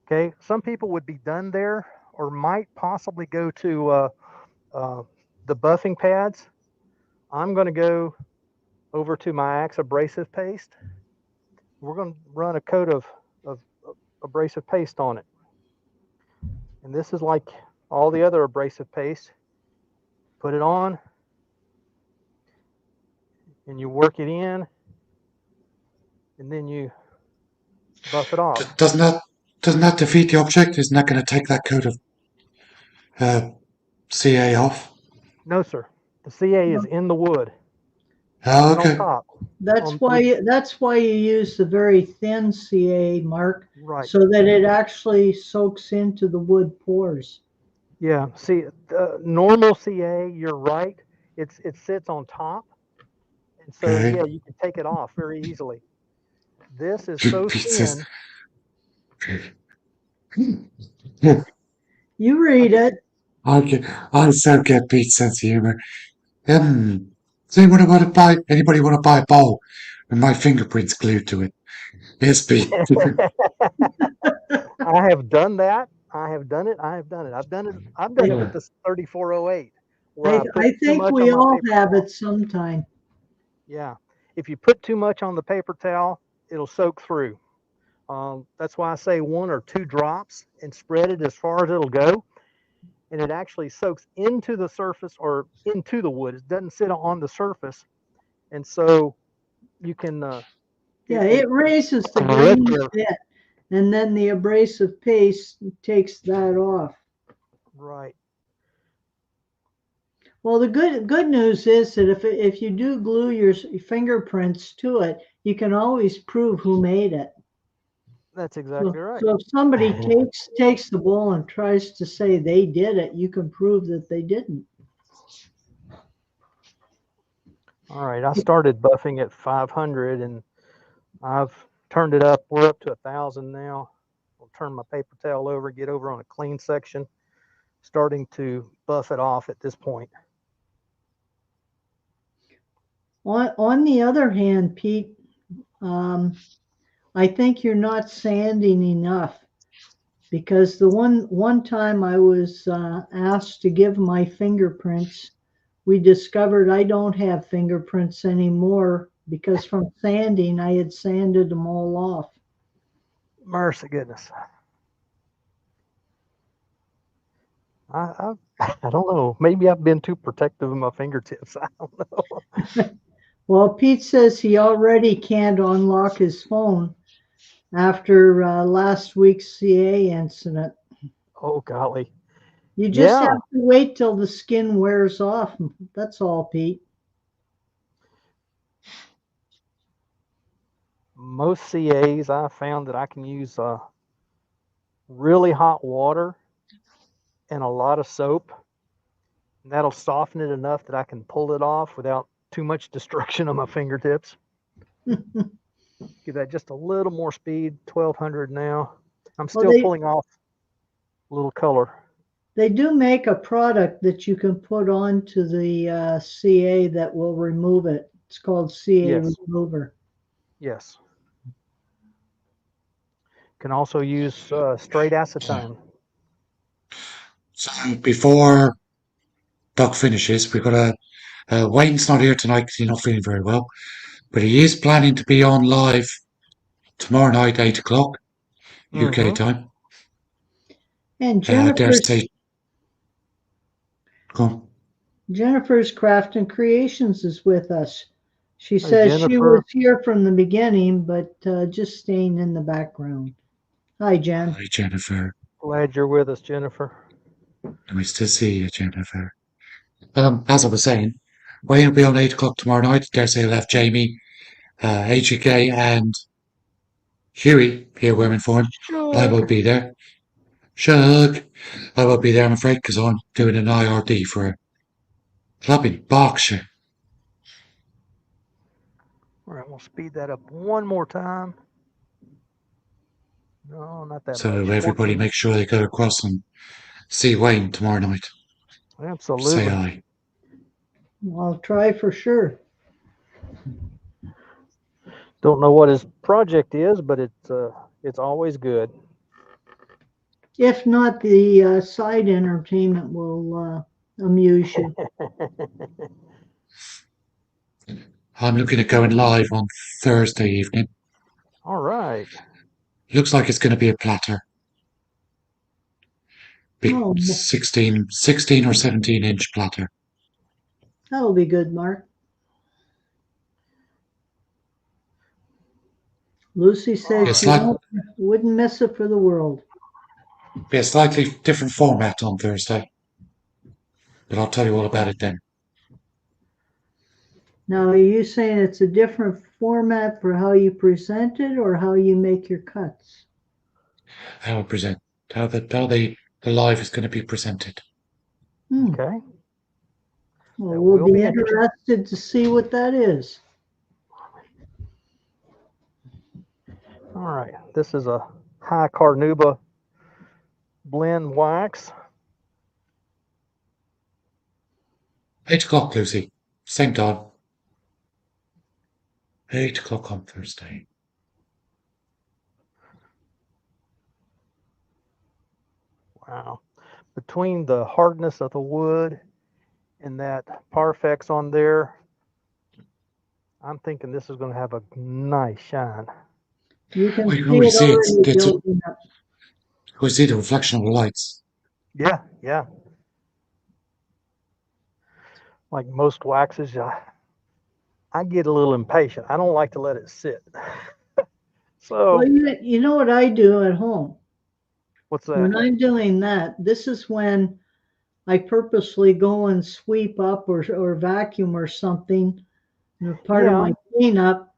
Okay, some people would be done there, or might possibly go to the buffing pads. I'm going to go over to my Axe abrasive paste. We're going to run a coat of abrasive paste on it. And this is like all the other abrasive paste. Put it on, and you work it in, and then you buff it off. Doesn't that defeat the object? Isn't that going to take that coat of CA off? No, sir. The CA is in the wood. Oh, It's on okay. top. That's why you use the very thin CA, Mark, Right. so that it actually soaks into the wood pores. Yeah. See, normal CA, you're right. It sits on top, and so Okay. yeah, you can take it off very easily. This is so thin. You read it. I so get Pete's sense of humor. Does anybody want to buy a bowl with my fingerprints glued to it? Yes, Pete. I have done that. I have done it. I've done it with the 3408. Where I think we all have it sometime. Yeah. If you put too much on the paper towel, it'll soak through. That's why I say 1 or 2 drops and spread it as far as it'll go. And it actually soaks into the surface or into the wood. It doesn't sit on the surface. And so you can. It raises the grain a bit, and then the abrasive paste takes that off. Right. Well, the good news is that if you do glue your fingerprints to it, you can always prove who made it. That's exactly right. So if somebody takes the bowl and tries to say they did it, you can prove that they didn't. All right, I started buffing at 500, and I've turned it up. We're up to 1,000 now. I'll turn my paper towel over, get over on a clean section, starting to buff it off at this point. On the other hand, Pete, I think you're not sanding enough, because the one time I was asked to give my fingerprints, we discovered I don't have fingerprints anymore because from sanding, I had sanded them all off. Mercy goodness. I I don't know. Maybe I've been too protective of my fingertips. I don't know. Well, Pete says he already can't unlock his phone after last week's CA incident. Oh golly. You just Yeah. have to wait till the skin wears off. That's all, Pete. Most CAs I found that I can use really hot water and a lot of soap. And that'll soften it enough that I can pull it off without too much destruction on my fingertips. Give that just a little more speed. 1200 now. I'm Well, still pulling off a little color. they do make a product that you can put onto the CA that will remove it. It's called CA Yes. Remover. Yes. Can also use straight acetone. So before Doc finishes, we've got Wayne's not here tonight because he's not feeling very well, but he is planning to be on live tomorrow night, 8 o'clock UK time. And I dare say, go on. Jennifer's Craft and Creations is with us. She Hey, says she Jennifer. was here from the beginning, but just staying in the background. Hi, Jen. Hi, Jennifer. Glad you're with us, Jennifer. Nice to see you, Jennifer. As I was saying, Wayne will be on 8 o'clock tomorrow night. Dare say he'll have Jamie, HK, and Huey here wearing for him. I will be there. Shug. I will be there, I'm afraid, because I'm doing an IRD for a club in Berkshire. All right, we'll speed that up one more time. No, not that So much. everybody 14. make sure they go across and see Wayne tomorrow night. Say Absolutely. hi. I'll try for sure. Don't know what his project is, but it's always good. If not, the side entertainment will amuse you. I'm looking at going live on Thursday evening. All right. Looks like it's going to be a platter. Big Oh, 16 or 17-inch platter. that'll be good, Mark. Lucy says It's she like wouldn't miss it for the world. be a slightly different format on Thursday. But I'll tell you all about it then. Now, are you saying it's a different format for how you present it or how you make your cuts? How the live is going to be presented. Okay. Well, That we'll will be be interesting. interested to see what that is. All right. This is a high carnauba blend wax. 8 o'clock, Lucy. Same time. 8 o'clock on Thursday. Wow. Between the hardness of the wood and that Parfex on there, I'm thinking this is going to have a nice shine. You can Well, see you can already it see already building up. we see the reflection of the lights. Yeah, yeah. Like most waxes, I get a little impatient. I don't like to let it sit. So, Well, you know what I do at home? what's that? When I'm doing that, this is when I purposely go and sweep up or vacuum or something, part of Yeah. my cleanup,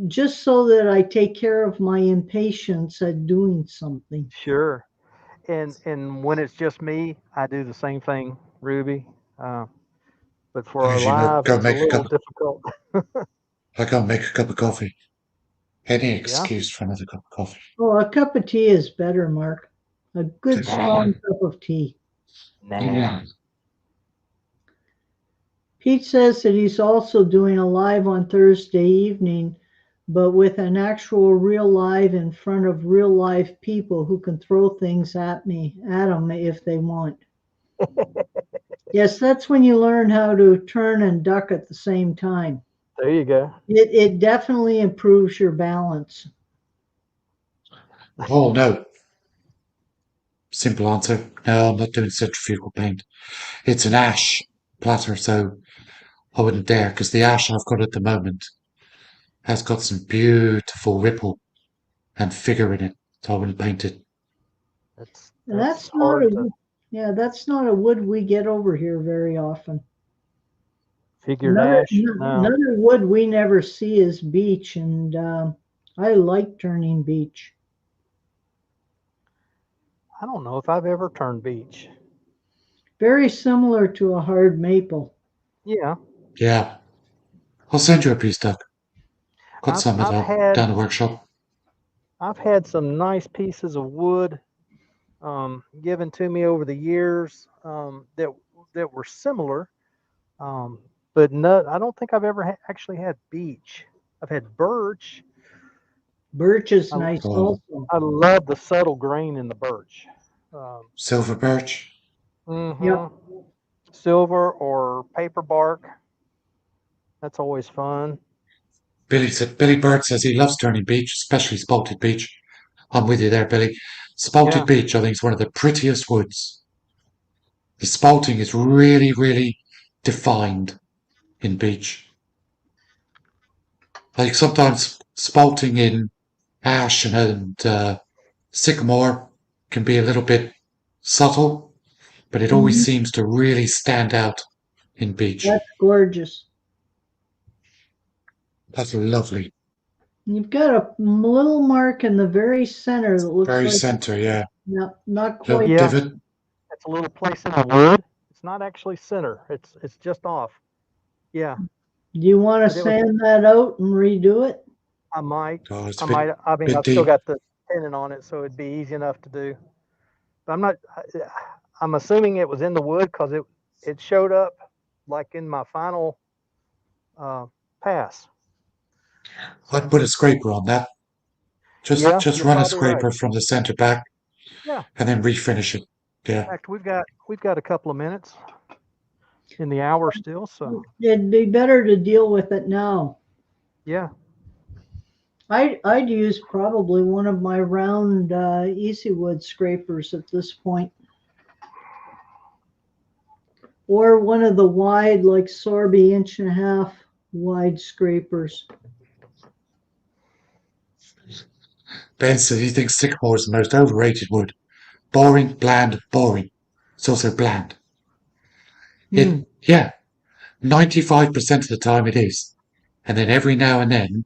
just so that I take care of my impatience at doing something. Sure. And when it's just me, I do the same thing, Ruby. But for I our usually live, go it's a make a little cup. difficult. I go make a cup of coffee. Any Yeah. excuse for another cup of coffee. Oh, a cup of tea is better, Mark. A good Nah. strong cup of tea. Nah. Pete says that he's also doing a live on Thursday evening, but with an actual real live in front of real live people who can throw things at him if they want. Yes, that's when you learn how to turn and duck at the same time. There you go. It definitely improves your balance. Oh, no. Simple answer. No, I'm not doing centrifugal paint. It's an ash platter, so I wouldn't dare, because the ash I've got at the moment has got some beautiful ripple and figure in it, so I wouldn't paint it. And That's that's not hard to that's not a wood we get over here very often. figure ash. No, Another wood we never see is beech, and I like turning beech. I don't know if I've ever turned beech. Very similar to a hard maple. Yeah, Yeah. I'll send you a piece, Doug. Got I've some at I've had down the workshop. I've had some nice pieces of wood given to me over the years that were similar, um, but no, I don't think I've ever actually had beech. I've had birch. Birch is I, nice Oh, also. I love the subtle grain in the birch. Um, silver birch. Yep. hmm Silver or paper bark. That's always fun. Billy Bird says he loves turning beech, especially spalted beech. I'm with you there, Billy. Spalted Yeah, beech, I think, is one of the prettiest woods. The spalting is really, really defined in beech. Like sometimes spalting in ash and sycamore can be a little bit subtle, but it always Mhm. seems to really stand out in beech. That's gorgeous. That's lovely. You've got a little mark in the very center that looks Very like center, yeah. not Little quite. yeah. divot. It's a little place in the wood. It's not actually center. It's just off. Yeah, Do you want to but it was. sand that out and redo it? I might. Oh, it's I a bit might. I mean, bit I've still deep. got the pennant on it, so it'd be easy enough to do. But I'm not. I'm assuming it was in the wood because it showed up like in my final uh, pass. I'd So put a scraper on that. Just yeah, just you're run a probably right. scraper from the center back Yeah. and then refinish it. In Yeah. fact, we've got a couple of minutes in the hour still. So It'd be better to deal with it now. yeah. I'd use probably one of my round easy wood scrapers at this point, or one of the wide, like Sorby 1.5 inch wide scrapers. Ben said he thinks sycamore is the most overrated wood. Boring, bland, boring. It's also bland. Hmm. Yeah, 95% of the time it is. And then every now and then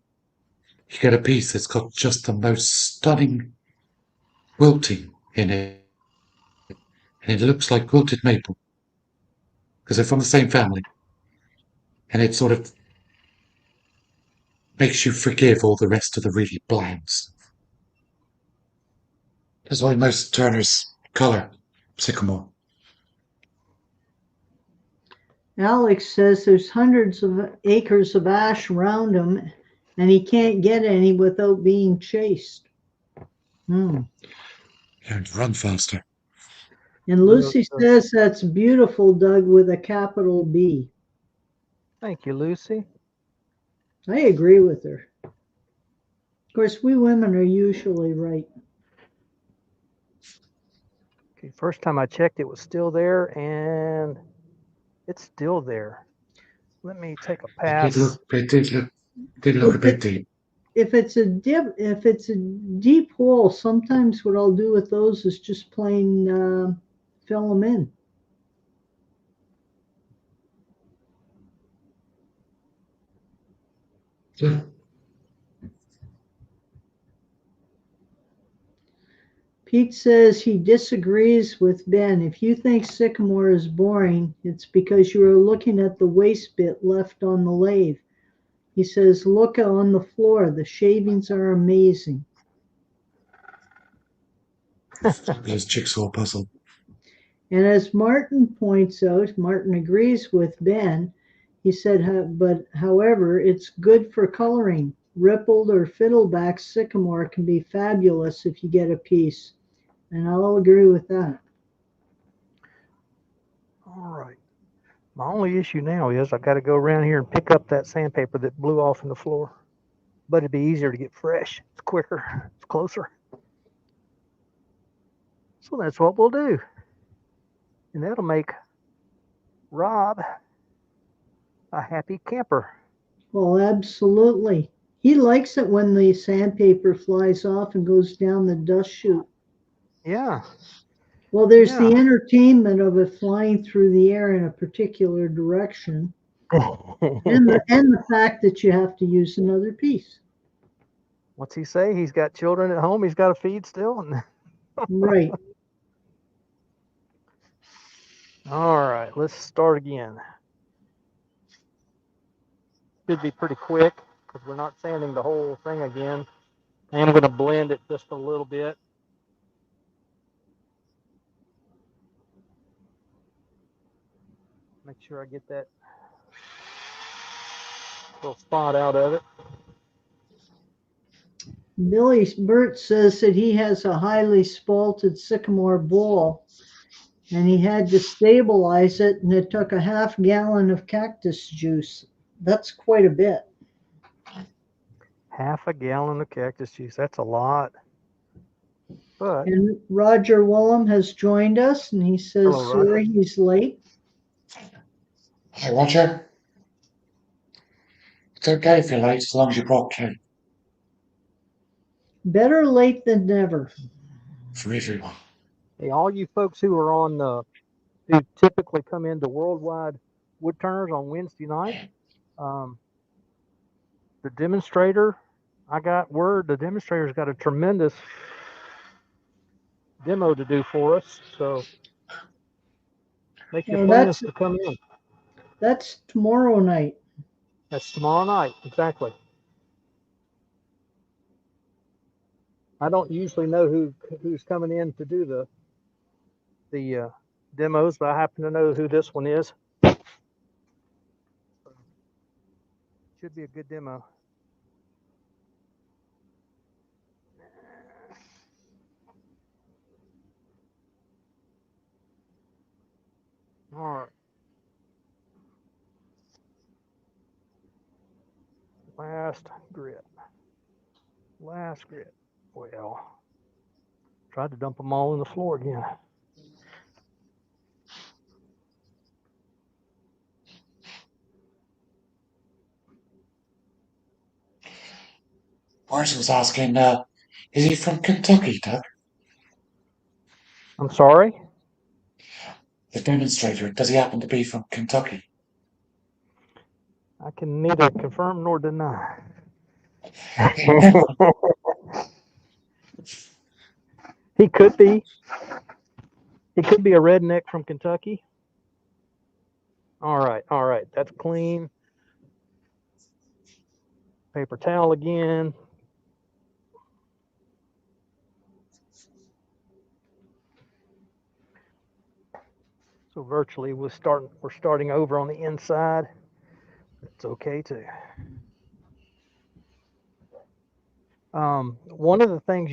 you get a piece that's got just the most stunning wilting in it. And it looks like wilted maple because they're from the same family. And it sort of makes you forgive all the rest of the really bland stuff. That's why most turners colour sycamore. Alex says there's hundreds of acres of ash around him, and he can't get any without being chased. Hmm. And run faster. And Lucy says that's beautiful, Doug, with a capital B. Thank you, Lucy. I agree with her. Of course, we women are usually right. Okay, first time I checked, it was still there, and it's still there. Let me take a It did pass. look, it did look a If bit it deep. if it's a deep hole, sometimes what I'll do with those is just plain fill them in. Yeah. Pete says he disagrees with Ben. If you think sycamore is boring, it's because you are looking at the waste bit left on the lathe. He says, look on the floor. The shavings are amazing. Fabulous jigsaw puzzle. And as Martin points out, Martin agrees with Ben. He said, but however, it's good for coloring. Rippled or fiddleback sycamore can be fabulous if you get a piece. And I'll agree with that. All right. My only issue now is I got to go around here and pick up that sandpaper that blew off in the floor. But it'd be easier to get fresh. It's quicker. It's closer. So that's what we'll do. And that'll make Rob a happy camper. Well, absolutely. He likes it when the sandpaper flies off and goes down the dust chute. Yeah. Well, there's the Yeah. entertainment of it flying through the air in a particular direction, and the fact that you have to use another piece. What's he say? He's got children at home. He's got to feed still. Right. All right. Let's start again. Should be pretty quick because we're not sanding the whole thing again. I'm going to blend it just a little bit. Make sure I get that little spot out of it. Billy Burt says that he has a highly spalted sycamore bowl, and he had to stabilize it, and it took a half gallon of cactus juice. That's quite a bit. Half a gallon of cactus juice. That's a lot. But And Roger Willem has joined us, and he says, hello, Roger. sorry he's late. Hi, Roger. It's okay if you're late as long as you brought cake Better late than never. for everyone. Hey, all you folks who are on, who typically come into Worldwide Woodturners on Wednesday night, the demonstrator, I got word the demonstrator's got a tremendous demo to do for us. So make your plans to come in. That's tomorrow night. That's tomorrow night, exactly. I don't usually know who's coming in to do the demos, but I happen to know who this one is. Should be a good demo. All right. Last grit. Last grit. Well, tried to dump them all on the floor again. Boris was asking, is he from Kentucky, Doug? I'm sorry? The demonstrator, does he happen to be from Kentucky? I can neither confirm nor deny. He could be. He could be a redneck from Kentucky. All right. That's clean. Paper towel again. So virtually we're starting over on the inside. It's okay too. One of the things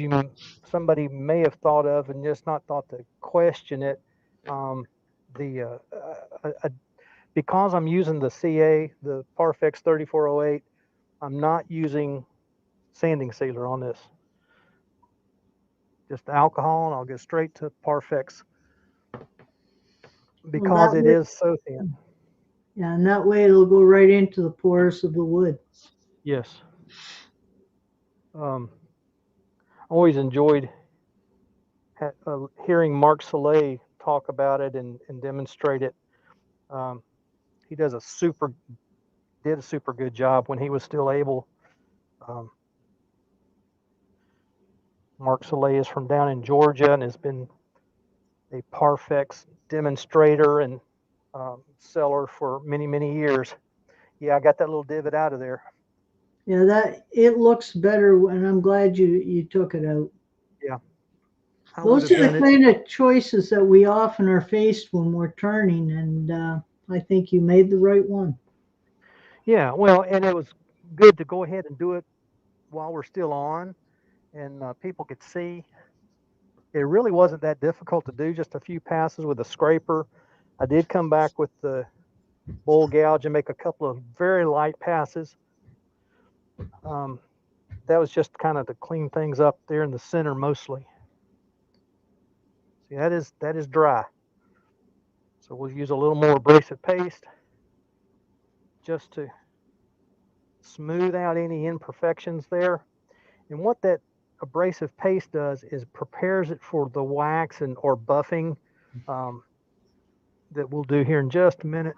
somebody may have thought of and just not thought to question it, because I'm using the CA, the Parfex 3408, I'm not using sanding sealer on this. Just alcohol, and I'll go straight to Parfex because it is so thin. Yeah, and that way it'll go right into the pores of the wood. Yes. Always enjoyed hearing Mark Soleil talk about it and demonstrate it. He did a super good job when he was still able. Mark Soleil is from down in Georgia and has been a Parfex demonstrator and seller for many years. Yeah, I got that little divot out of there. Yeah, that it looks better, and I'm glad you took it out. Yeah. Those are the kind of choices that we often are faced when we're turning, and I think you made the right one. Yeah, well, and it was good to go ahead and do it while we're still on, and people could see. It really wasn't that difficult to do, just a few passes with a scraper. I did come back with the bull gouge and make a couple of very light passes. Um, that was just kind of to clean things up there in the center mostly. See, that is dry. So we'll use a little more abrasive paste just to smooth out any imperfections there. And what that abrasive paste does is prepares it for the wax and or buffing um, that we'll do here in just a minute.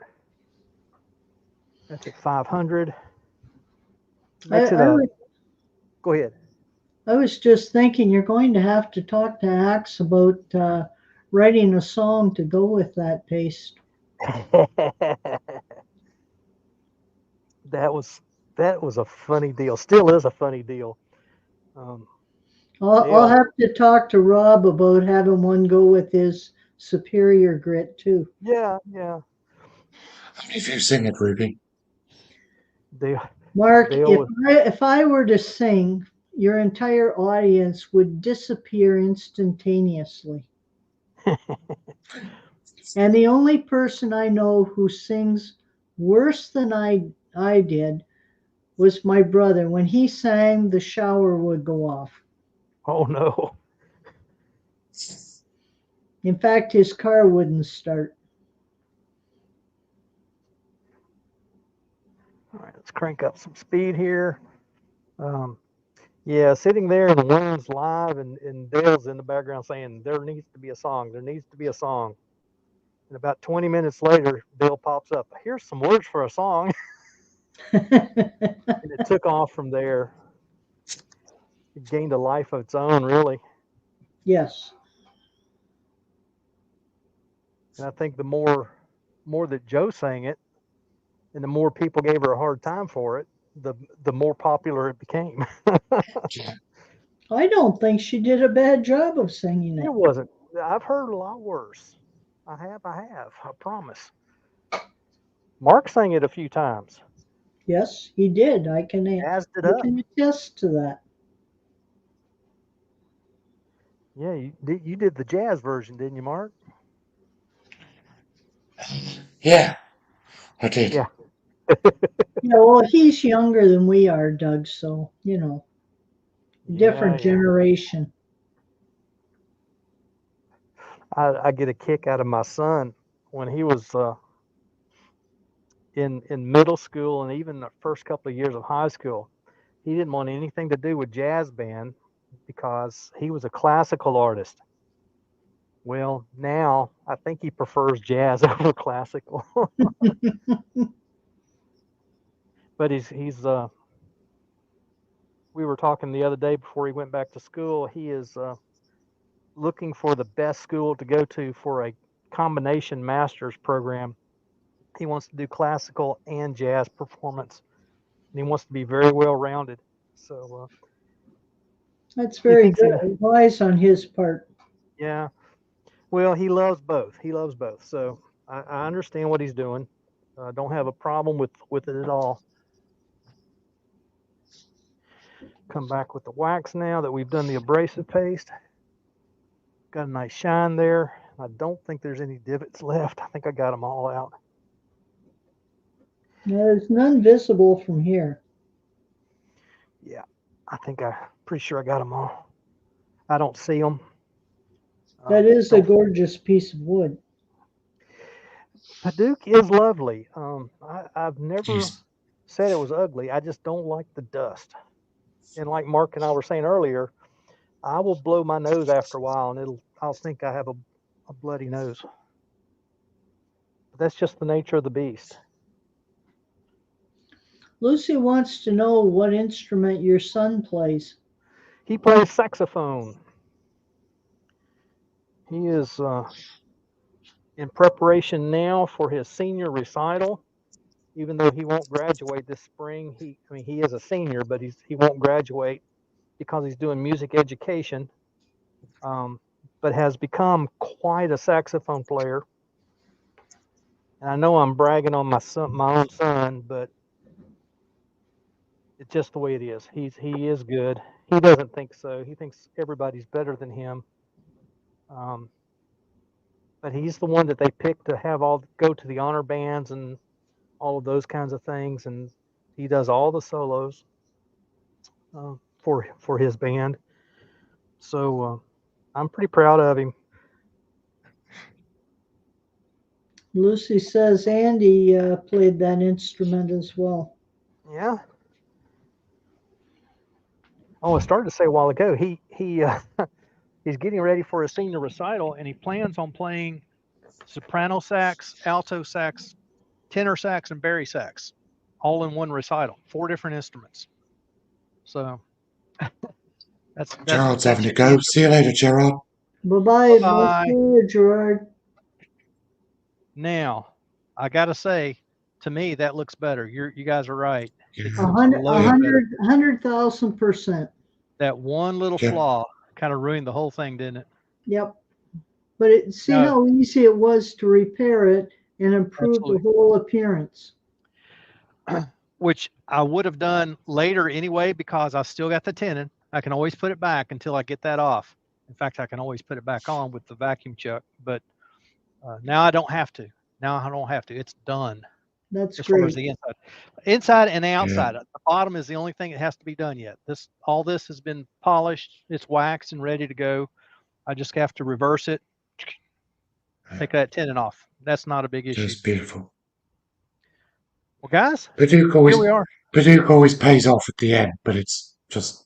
That's at 500. Makes it I, a. was, Go ahead. I was just thinking you're going to have to talk to Axe about writing a song to go with that paste. that was that was a funny deal. Still is a funny deal. Um, I'll Dale, have to talk to Rob about having one go with his superior grit too. yeah, yeah. If you sing it, Ruby. Dale, Mark, Dale was. if I were to sing, your entire audience would disappear instantaneously. And the only person I know who sings worse than I did was my brother. When he sang, the shower would go off. Oh no. In fact, his car wouldn't start. All right, let's crank up some speed here. Um, yeah, sitting there and the wind's live and Dale's in the background saying there needs to be a song. There needs to be a song. And about 20 minutes later, Dale pops up. Here's some words for a song, and it took off from there. It gained a life of its own, really. Yes. And I think the more that Joe sang it, and the more people gave her a hard time for it, the more popular it became. I don't think she did a bad job of singing it. It wasn't. I've heard a lot worse. I have. I promise. Mark sang it a few times. Yes, he did. Jazzed it I up. can attest to that. Yeah, you did the jazz version, didn't you, Mark? Yeah, I did. Yeah. Yeah, well, he's younger than we are, Doug, so, Yeah, different yeah. generation. I get a kick out of my son when he was in middle school and even the first couple of years of high school. He didn't want anything to do with jazz band because he was a classical artist. Well, now I think he prefers jazz over classical. But he's we were talking the other day before he went back to school. He is looking for the best school to go to for a combination master's program. He wants to do classical and jazz performance, and he wants to be very well rounded. So That's he very thinks he, good, wise on his part. yeah. Well, he loves both. He loves both. So I understand what he's doing. I don't have a problem with it at all. Come back with the wax now that we've done the abrasive paste. Got a nice shine there. I don't think there's any divots left. I think I got them all out. There's none visible from here. Yeah, I think I'm pretty sure I got them all. I don't see them. That is a Don't. gorgeous piece of wood. Padauk is lovely. I've never Jeez. said it was ugly. I just don't like the dust. And like Mark and I were saying earlier, I will blow my nose after a while, and I'll think I have a bloody nose. But that's just the nature of the beast. Lucy wants to know what instrument your son plays. He plays saxophone. He is in preparation now for his senior recital. Even though he won't graduate this spring, he is a senior, but he won't graduate because he's doing music education. Um, but has become quite a saxophone player. And I know I'm bragging on my own son, but it's just the way it is. He is good. He doesn't think so. He thinks everybody's better than him. Um, but he's the one that they picked to have all go to the honor bands and all of those kinds of things, and he does all the solos for his band. So I'm pretty proud of him. Lucy says Andy played that instrument as well. Yeah. Oh, I started to say a while ago, he's getting ready for a senior recital, and he plans on playing soprano sax, alto sax, tenor sax, and bari sax, all in one recital, 4 different instruments. So Gerard's that having to should be go. See you later, Gerard. Bye-bye. Bye-bye. Bye, Gerard. Now, I gotta say, to me, that looks better. You guys are right. It Yeah. looks loads better. 100,000%. That one little Yeah. flaw kind of ruined the whole thing, didn't it? Yep. But see No, how easy it was to repair it and improve the absolutely. whole appearance. Which I would have done later anyway because I still got the tenon. I can always put it back until I get that off. In fact, I can always put it back on with the vacuum chuck. But now I don't have to. Now I don't have to. It's done That's as far as great. the inside and the Yeah. outside. The bottom is the only thing that has to be done yet. All this has been polished. It's waxed and ready to go. I just have to reverse it. Take that tenon off. That's not a big issue. Just beautiful. Well, guys, Padauk here we are. always pays off at the end, but it's just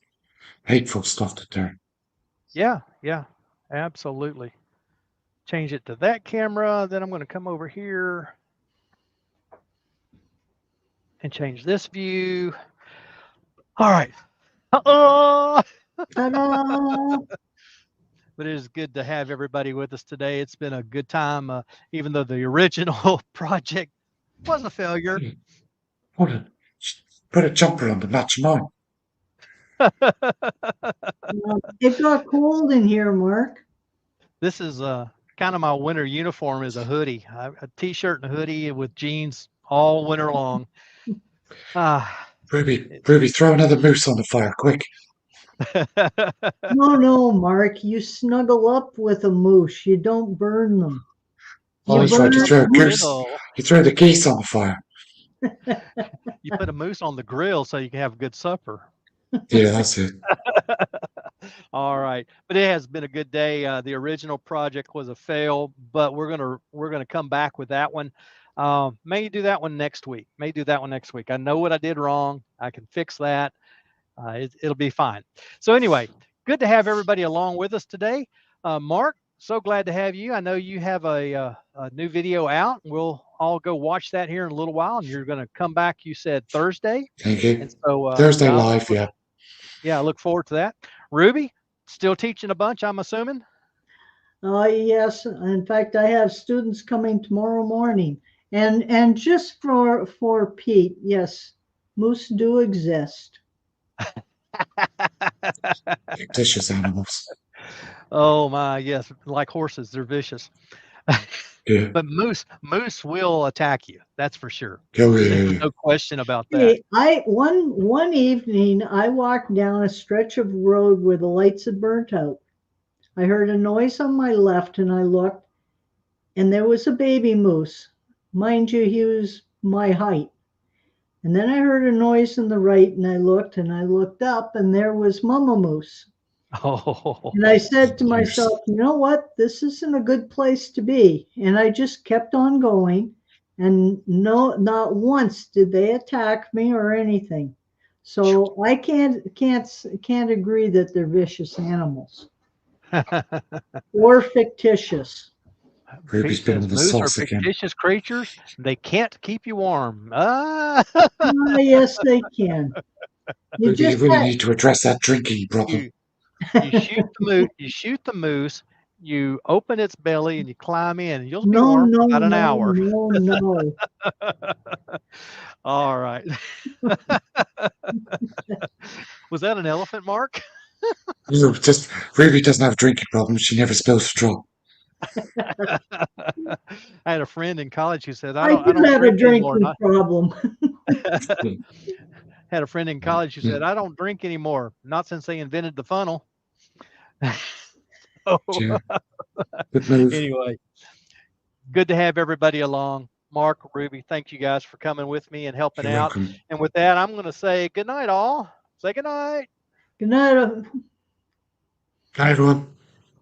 hateful stuff to turn. Yeah, absolutely. Change it to that camera. Then I'm going to come over here and change this view. All right. Ta-da! But it is good to have everybody with us today. It's been a good time, even though the original project was a failure. Put a jumper on to match mine. It got cold in here, Mark. This is kind of my winter uniform is a hoodie, a t-shirt and a hoodie with jeans all winter long. Ruby, throw another moose on the fire, quick. No, Mark. You snuggle up with a moose. You don't burn them. Oh, that's right. You throw a goose. Grill. You throw the geese on the fire. You put a moose on the grill so you can have a good supper. Yeah, that's it. All right, but it has been a good day. The original project was a fail, but we're gonna come back with that one. May do that one next week. I know what I did wrong. I can fix that. It'll be fine. So anyway, good to have everybody along with us today. Mark, so glad to have you. I know you have a new video out. We'll all go watch that here in a little while, and you're going to come back. You said Thursday. Thank you. And so Thursday live, yeah. Yeah, I look forward to that. Ruby, still teaching a bunch, I'm assuming. Yes. In fact, I have students coming tomorrow morning. And just for Pete, yes, moose do exist. Fictitious animals. Oh my, yes, like horses, they're vicious. Yeah. But moose will attack you. That's for sure. Oh, There's yeah. no question about that. Hey, one evening I walked down a stretch of road where the lights had burnt out. I heard a noise on my left and I looked, and there was a baby moose. Mind you, he was my height. And then I heard a noise on the right and I looked up and there was Mama Moose. Oh. And I said to myself, you know what? This isn't a good place to be. And I just kept on going. And not once did they attack me or anything. So I can't agree that they're vicious animals or fictitious. Ruby's been with the Moose are sauce again. fictitious creatures. They can't keep you warm. Yes, they can. You Ruby, you really need to address that drinking problem. You shoot the moose. You open its belly and you climb in. And you'll be warm for about an hour. No. All right. Was that an elephant, Mark? Just Ruby doesn't have a drinking problem. She never spills straw. I had a friend in college who said, I do have a drinking problem. Had a friend in college who said, I don't drink anymore. Not since they invented the funnel. Yeah. Good move. Anyway, good to have everybody along. Mark, Ruby, thank you guys for coming with me and helping You're out. welcome. And with that, I'm going to say good night, all. Say good night. Good night. Bye, everyone.